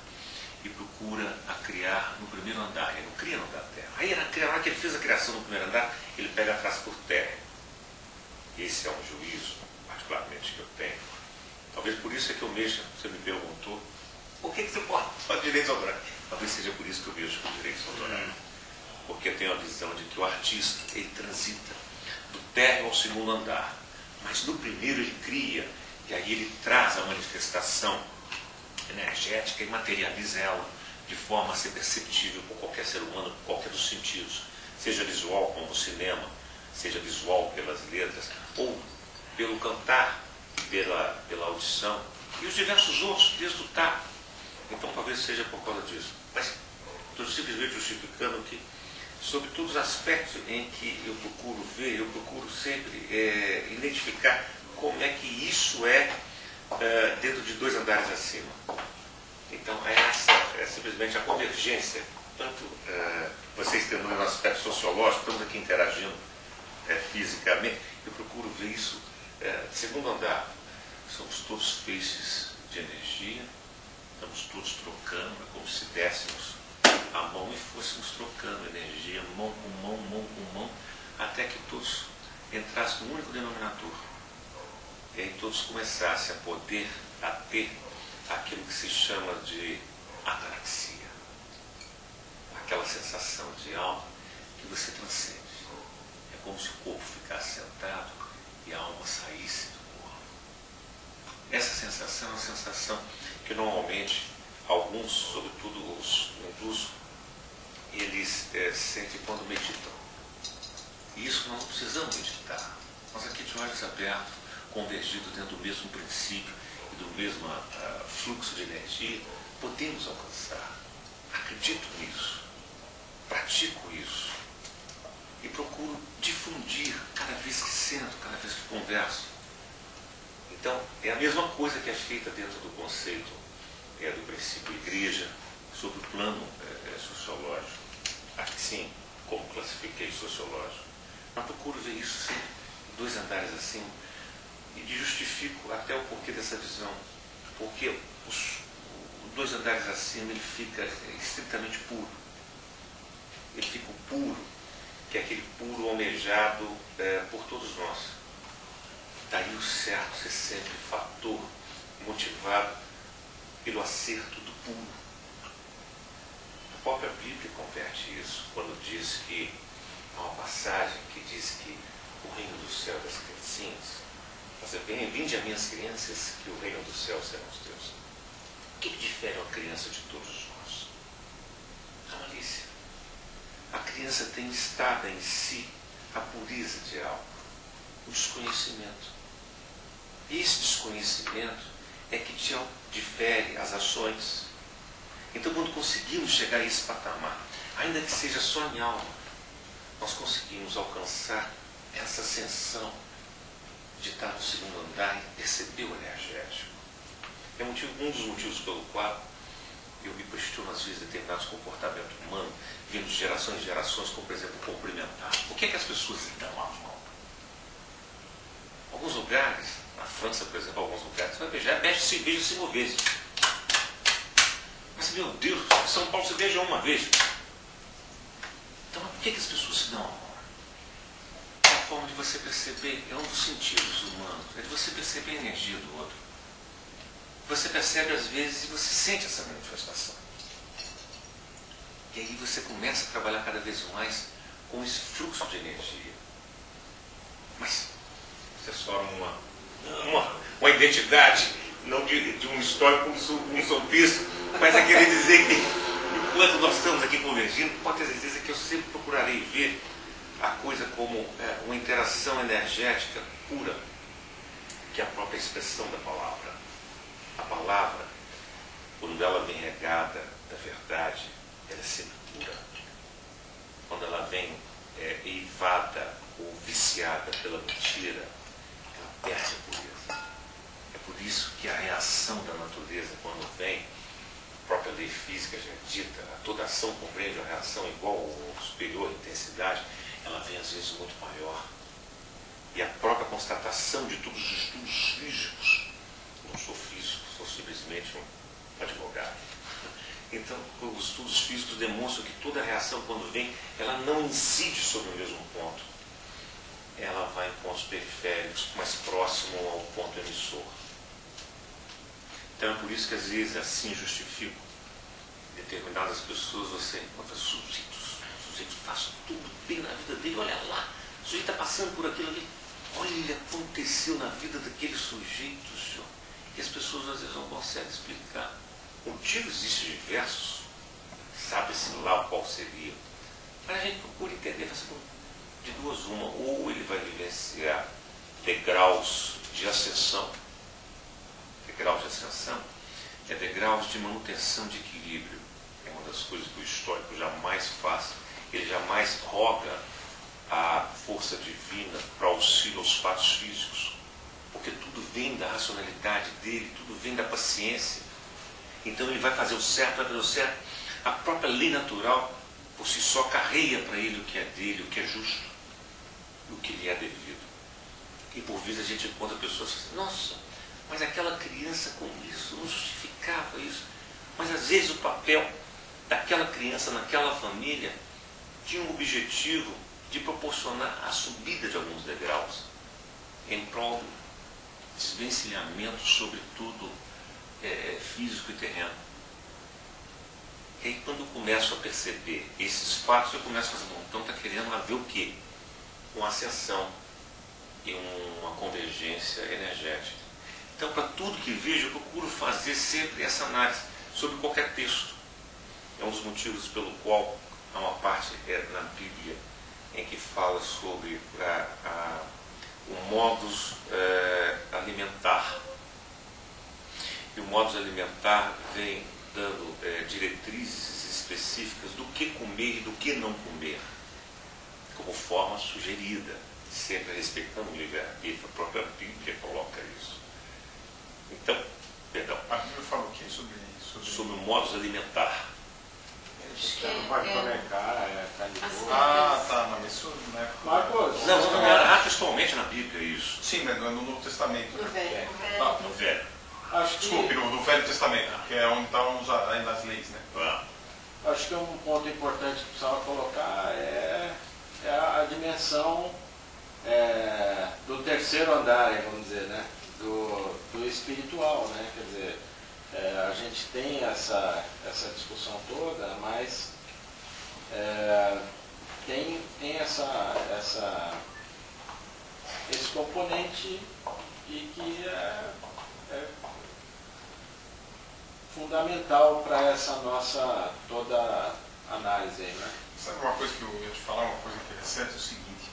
e procura a criar no primeiro andar. Ele não cria no andar terra. Aí, na hora que ele fez a criação no primeiro andar, ele pega atrás por terra. Esse é um juízo, particularmente, que eu tenho. Talvez por isso é que eu mexo. Você me perguntou, por que você pode direitos autorais? Talvez seja por isso que eu mexo com direitos autorais. Porque eu tenho a visão de que o artista, ele transita do térreo ao segundo andar. Mas no primeiro ele cria, e aí ele traz a manifestação energética e materializa ela de forma a ser perceptível por qualquer ser humano, por qualquer dos sentidos. Seja visual, como o cinema, seja visual pelas letras, ou pelo cantar, pela audição, e os diversos outros, desde o tato. Então talvez seja por causa disso. Mas estou simplesmente justificando que, sobre todos os aspectos em que eu procuro ver, eu procuro sempre identificar como é que isso é dentro de 2 andares acima. Então essa é simplesmente a convergência. Tanto vocês tendo um aspecto sociológico, estamos aqui interagindo fisicamente, eu procuro ver isso segundo andar. Somos todos feixes de energia, estamos todos trocando, é como se dessemos a mão e fôssemos trocando energia, mão com mão, mão com mão, até que todos entrassem no único denominador. E aí todos começassem a poder a ter aquilo que se chama de ataraxia. Aquela sensação de alma que você transcende. É como se o corpo ficasse sentado e a alma saísse do corpo. Essa sensação é uma sensação que normalmente alguns, sobretudo os hindus, eles sentem quando meditam. E isso nós não precisamos meditar. Nós aqui de olhos abertos, convergidos dentro do mesmo princípio e do mesmo fluxo de energia, podemos alcançar. Acredito nisso, pratico isso e procuro difundir cada vez que sento, cada vez que converso. Então, é a mesma coisa que é feita dentro do conceito do princípio igreja, sobre o plano sociológico. Acho que sim, como classifiquei sociológico. Mas procuro ver isso sempre, 2 andares acima, e justifico até o porquê dessa visão. Porque os 2 andares acima ele fica estritamente puro. Ele fica o puro, que é aquele puro almejado por todos nós. Daí o certo ser sempre fator motivado pelo acerto do puro. A própria Bíblia converte isso quando diz que há uma passagem que diz que o reino do céu é das criancinhas. Você vem, vinde a minhas crianças, que o reino do céu serão os teus. O que difere uma criança de todos nós? A malícia. A criança tem instada em si a pureza de algo, o desconhecimento. E esse desconhecimento é que te difere as ações. Então, quando conseguimos chegar a esse patamar, ainda que seja só em alma, nós conseguimos alcançar essa ascensão de estar no segundo andar e perceber o energético. É um dos motivos pelo qual eu me questiono às vezes determinados comportamentos humanos, vindo de gerações em gerações, como por exemplo cumprimentar. Por que as pessoas se dão a mão? Alguns lugares, na França, por exemplo, alguns lugares, você vai beijar, beija 5 vezes. Mas, meu Deus, em São Paulo se beija uma vez. Então, por que as pessoas se dão a mão? É a forma de você perceber, é um dos sentidos humanos, é de você perceber a energia do outro. Você percebe às vezes e você sente essa manifestação. E aí você começa a trabalhar cada vez mais com esse fluxo de energia. Mas isso é só uma identidade, não de um histórico, um sofista, mas é querer dizer que enquanto nós estamos aqui convergindo, pode ter certeza que eu sempre procurarei ver a coisa como uma interação energética pura, que é a própria expressão da palavra. A palavra, quando ela vem regada da verdade, ela é sempre pura. Quando ela vem eivada ou viciada pela mentira, ela perde a pureza. É por isso que a reação da natureza, quando vem, a própria lei física já dita, toda ação compreende a reação igual ou superior intensidade, ela vem às vezes muito maior. E a própria constatação de todos os estudos físicos, não sou físico, sou simplesmente um advogado. Então, os estudos físicos demonstram que toda reação, quando vem, ela não incide sobre o mesmo ponto. Ela vai em pontos periféricos, mais próximo ao ponto emissor. Então, é por isso que às vezes assim justifico determinadas pessoas, você encontra sujeitos fazem tudo bem na vida dele, olha lá, o sujeito está passando por aquilo ali, olha, aconteceu na vida daquele sujeito, senhor, e as pessoas às vezes não conseguem explicar. Motivos existem diversos, sabe-se lá qual seria, mas a gente procura entender de duas uma, ou ele vai vivenciar degraus de ascensão, é degraus de manutenção de equilíbrio, é uma das coisas que o estoico jamais faz, ele jamais roga a força divina para auxílio aos fatos físicos, porque tudo vem da racionalidade dele, tudo vem da paciência. Então ele vai fazer o certo, vai fazer o certo. A própria lei natural, por si só, carreia para ele o que é dele, o que é justo, o que lhe é devido. E por vezes a gente encontra pessoas que dizem, nossa, mas aquela criança com isso não justificava isso. Mas às vezes o papel daquela criança naquela família tinha um objetivo de proporcionar a subida de alguns degraus em prol do desvencilhamento, sobretudo físico e terreno. E aí quando eu começo a perceber esses fatos, eu começo a fazer, bom, então está querendo haver o quê? Uma ascensão e uma convergência energética. Então, para tudo que vejo, eu procuro fazer sempre essa análise sobre qualquer texto. É um dos motivos pelo qual há uma parte na Bíblia em que fala sobre o modus alimentar. E o modus alimentar vem dando diretrizes específicas do que comer e do que não comer, como forma sugerida, sempre respeitando o livre-arbítrio. A própria Bíblia coloca isso. Então, perdão.
A Bíblia fala o quê sobre
o modus alimentar.
Você não pode comer carne de porco.
Ah, tá, mas isso não é...
Marcos,
Não era textualmente na Bíblia isso.
Sim, mas no Novo Testamento.
No velho.
Não,
No Velho.
acho que,
desculpe, no Velho Testamento, que é onde estão ainda as leis, né?
acho que um ponto importante que precisava colocar é a dimensão do terceiro andar, vamos dizer, né? Do espiritual, né? Quer dizer, a gente tem essa discussão toda, mas tem esse componente e que é fundamental para essa nossa toda análise aí, né?
Sabe uma coisa que eu ia te falar, uma coisa interessante, é o seguinte,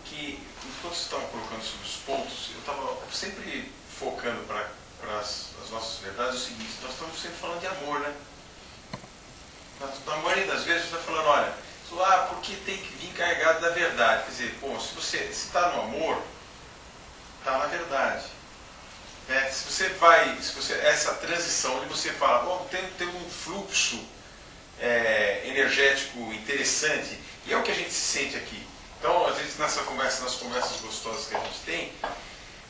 que enquanto vocês estavam colocando sobre os pontos, eu estava sempre focando para as nossas verdades o seguinte: nós estamos sempre falando de amor, né? Na maioria das vezes você está falando, olha, porque tem que vir carregado da verdade. Quer dizer, se você está no amor, está na verdade. Essa transição onde você fala, tem um fluxo energético interessante, e é o que a gente se sente aqui. Então, às vezes, nas conversas gostosas que a gente tem,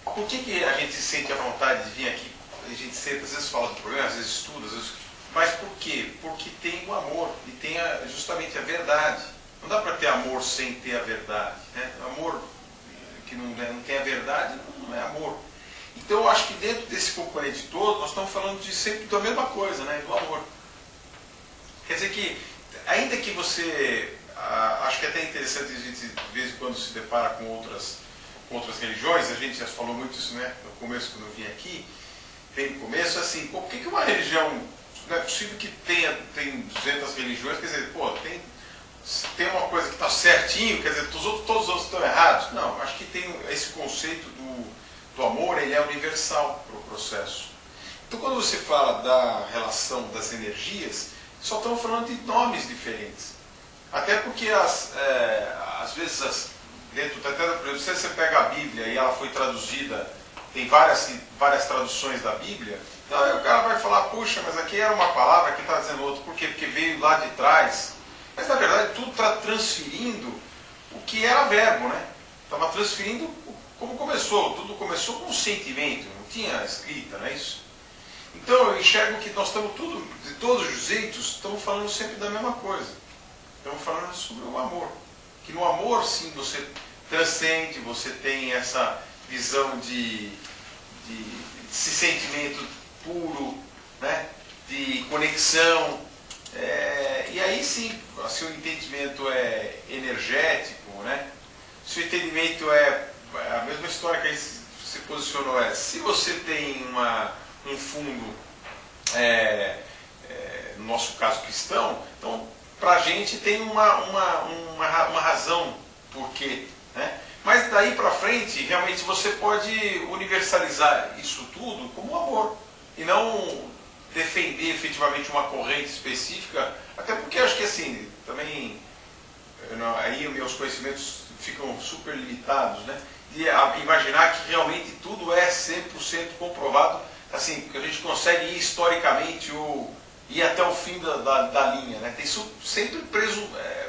por que a gente se sente à vontade de vir aqui? A gente senta, às vezes fala do problema, às vezes estuda, mas por quê? Porque tem o amor e tem justamente a verdade. Não dá para ter amor sem ter a verdade, né? Amor que não tem a verdade não é amor. Então eu acho que dentro desse componente todo, nós estamos falando sempre da mesma coisa, né? Do amor. Quer dizer que, ainda que você, acho que é até interessante a gente de vez em quando se depara com outras religiões, a gente já falou muito isso, né? No começo, quando eu vim aqui, bem no começo, assim, por que uma religião, não é possível que tem 200 religiões, quer dizer, tem uma coisa que está certinho, quer dizer, todos os outros estão errados? Não, acho que tem esse conceito do amor, ele é universal para o processo. Então, quando você fala da relação das energias, só estamos falando de nomes diferentes. Até porque, às vezes, se você pega a Bíblia e ela foi traduzida, tem várias traduções da Bíblia, então aí o cara vai falar, puxa, mas aqui era uma palavra, aqui está dizendo outra. Por quê? Porque veio lá de trás. Mas, na verdade, tudo está transferindo o que era verbo, né? Estava transferindo como começou. Tudo começou com um sentimento, não tinha escrita, não é isso? Então, eu enxergo que nós estamos de todos os jeitos, estamos falando sempre da mesma coisa. Estamos falando sobre o amor. Que no amor, sim, você transcende, você tem essa visão de sentimento puro, né? De conexão. E aí sim, se o entendimento é energético, né? Se o entendimento é a mesma história que a gente se posicionou, se você tem um fundo, no nosso caso cristão, então para a gente tem uma razão por quê, né? Mas daí para frente, realmente você pode universalizar isso tudo como amor, e não defender efetivamente uma corrente específica, até porque acho que assim, também, aí meus conhecimentos ficam super limitados, né? De imaginar que realmente tudo é 100% comprovado, assim, que a gente consegue ir historicamente ou ir até o fim da linha, né? Tem sempre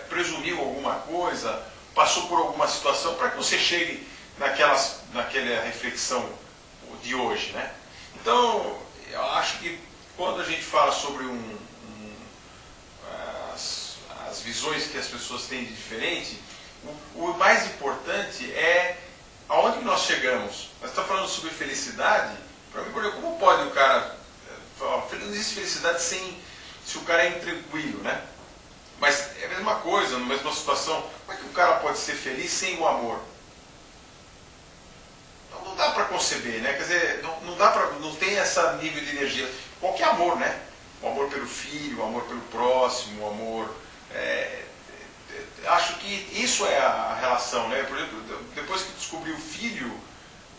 presumiu alguma coisa, passou por alguma situação para que você chegue naquela reflexão de hoje, né? Então, eu acho que quando a gente fala sobre as visões que as pessoas têm de diferente, o mais importante é aonde nós chegamos. Nós estamos falando sobre felicidade. Para mim, como pode o cara... Não existe felicidade se o cara é intranquilo, né? Mas é a mesma coisa, na mesma situação. Como é que o cara pode ser feliz sem o amor? Não dá para conceber, né? Quer dizer, não tem esse nível de energia. Qualquer amor, né? O amor pelo filho, o amor pelo próximo, o amor... acho que isso é a relação, né? Por exemplo, depois que eu descobri o filho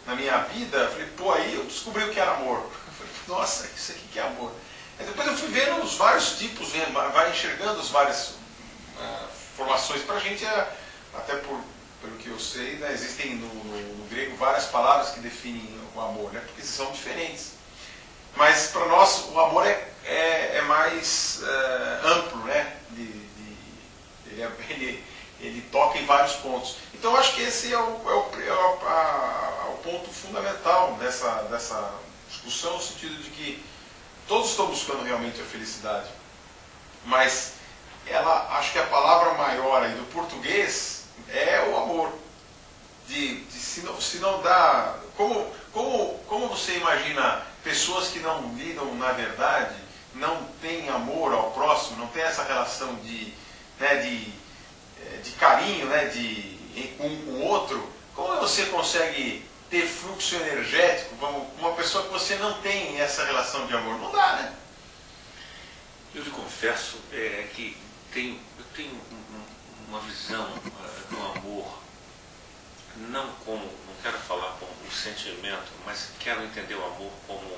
na minha vida, eu falei, aí eu descobri o que era amor. Eu falei, nossa, isso aqui que é amor. Aí depois eu fui vendo os vários tipos, vai enxergando as várias formações. Para a gente, até pelo que eu sei, né, existem no grego várias palavras que definem o amor, né? Porque são diferentes. Mas para nós o amor é mais amplo, né? Ele toca em vários pontos. Então eu acho que esse é o ponto fundamental dessa discussão, no sentido de que todos estão buscando realmente a felicidade. Mas acho que a palavra maior aí do português é o amor. se não dá... Como você imagina pessoas que não lidam na verdade, não têm amor ao próximo, não tem essa relação de carinho, né, um com o outro, como você consegue ter fluxo energético com uma pessoa que você não tem essa relação de amor? Não dá, né?
Eu lhe confesso que eu tenho uma visão do amor, não quero falar como um sentimento, mas quero entender o amor como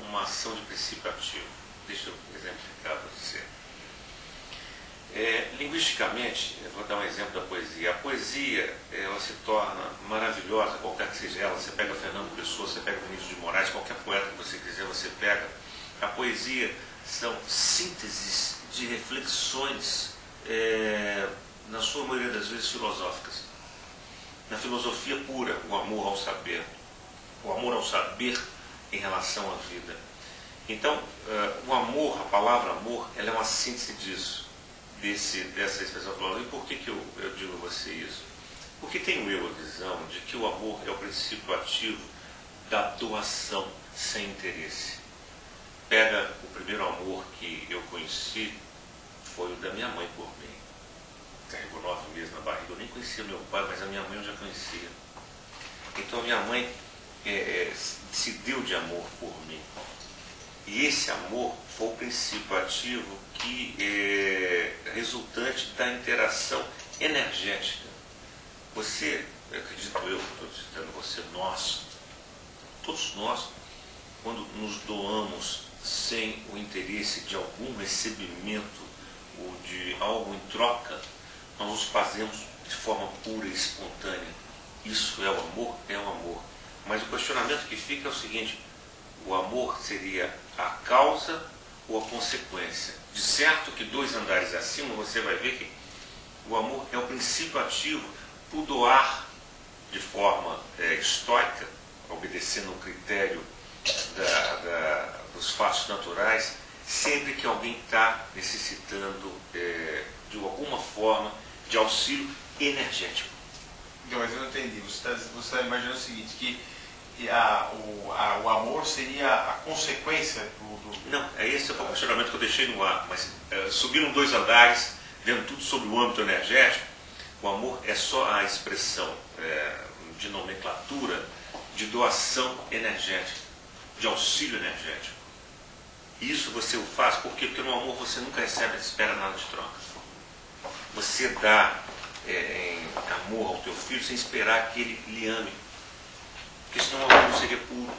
uma ação de princípio ativo. Deixa eu exemplificar para você. Linguisticamente, eu vou dar um exemplo da poesia. A poesia, ela se torna maravilhosa, qualquer que seja ela. Você pega Fernando Pessoa, você pega Vinícius de Moraes, qualquer poeta que você quiser, você pega. A poesia são sínteses de reflexões, na sua maioria das vezes filosóficas. Na filosofia pura, o amor ao saber. O amor ao saber em relação à vida. Então, o amor, a palavra amor, ela é uma síntese disso. Dessa expressão falando. E por que eu digo a você isso? Porque tenho eu a visão de que o amor é o princípio ativo da doação sem interesse. Pega o primeiro amor que eu conheci, foi o da minha mãe por mim. Carregou 9 meses na barriga. Eu nem conhecia meu pai, mas a minha mãe eu já conhecia. Então a minha mãe se deu de amor por mim. E esse amor foi o princípio ativo que resultante da interação energética. Você, acredito eu, estou dizendo você, nós, todos nós, quando nos doamos sem o interesse de algum recebimento ou de algo em troca, nós os fazemos de forma pura e espontânea. Isso é o amor? É o amor. Mas o questionamento que fica é o seguinte: o amor seria a causa ou a consequência? De certo que 2 andares acima você vai ver que o amor é o princípio ativo por doar de forma estoica, obedecendo o critério dos fatos naturais, sempre que alguém está necessitando de alguma forma de auxílio energético.
Não, mas eu não entendi. Você está imaginando o seguinte, que o amor seria a consequência do...
Não, esse é o questionamento que eu deixei no ar, mas subiram 2 andares, vendo tudo sobre o âmbito energético. O amor é só a expressão de nomenclatura de doação energética, de auxílio energético. E isso você o faz porque no amor você nunca recebe, espera nada de troca. Você dá em amor ao teu filho sem esperar que ele lhe ame. Porque senão o amor não seria puro.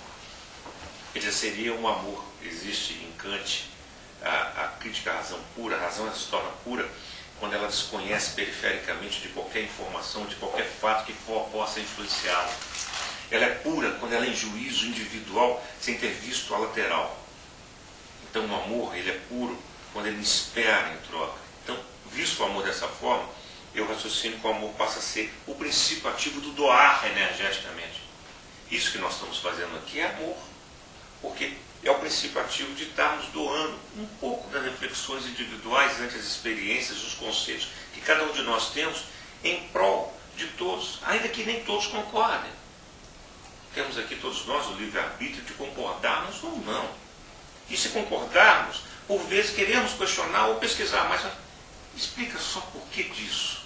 Ele já seria um amor. Existe em Kant a crítica à razão pura. A razão ela se torna pura quando ela desconhece perifericamente de qualquer informação, de qualquer fato que possa influenciá-la. Ela é pura quando ela é em juízo individual, sem ter visto a lateral. Então o amor, ele é puro quando ele espera em troca. Então, visto o amor dessa forma, eu raciocino que o amor passa a ser o princípio ativo do doar energeticamente. Isso que nós estamos fazendo aqui é amor, porque é o princípio ativo de estarmos doando um pouco das reflexões individuais ante as experiências, os conceitos que cada um de nós temos em prol de todos, ainda que nem todos concordem. Temos aqui todos nós o livre-arbítrio de concordarmos ou não. E se concordarmos, por vezes queremos questionar ou pesquisar, mas explica só por que disso.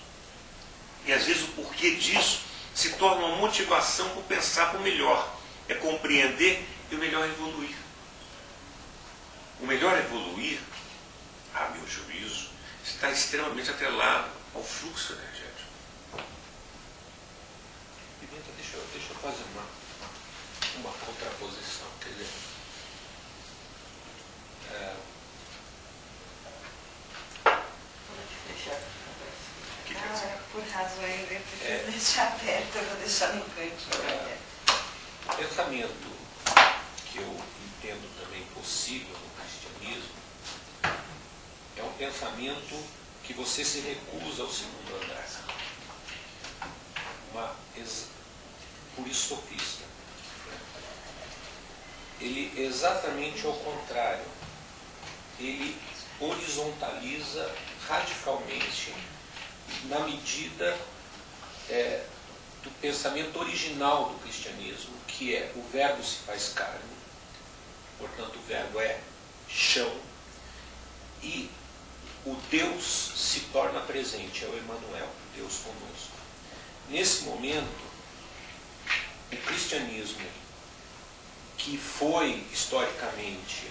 E às vezes o porquê disso se torna uma motivação para pensar para o melhor. É compreender e o melhor é evoluir. O melhor evoluir, a meu juízo, está extremamente atrelado ao fluxo energético.
Pimenta, deixa eu fazer uma contraposição. Quer dizer,
O que quer dizer?
Por razões, eu preciso deixar aberto, eu vou deixar no cantinho.
O pensamento que eu entendo também possível no cristianismo é um pensamento que você se recusa ao segundo andar. Por isso sofista. Ele exatamente ao contrário. Ele horizontaliza radicalmente na medida do pensamento original do cristianismo, que é o Verbo se faz carne, portanto o Verbo é chão, e o Deus se torna presente, é o Emmanuel, Deus conosco. Nesse momento, o cristianismo, que foi historicamente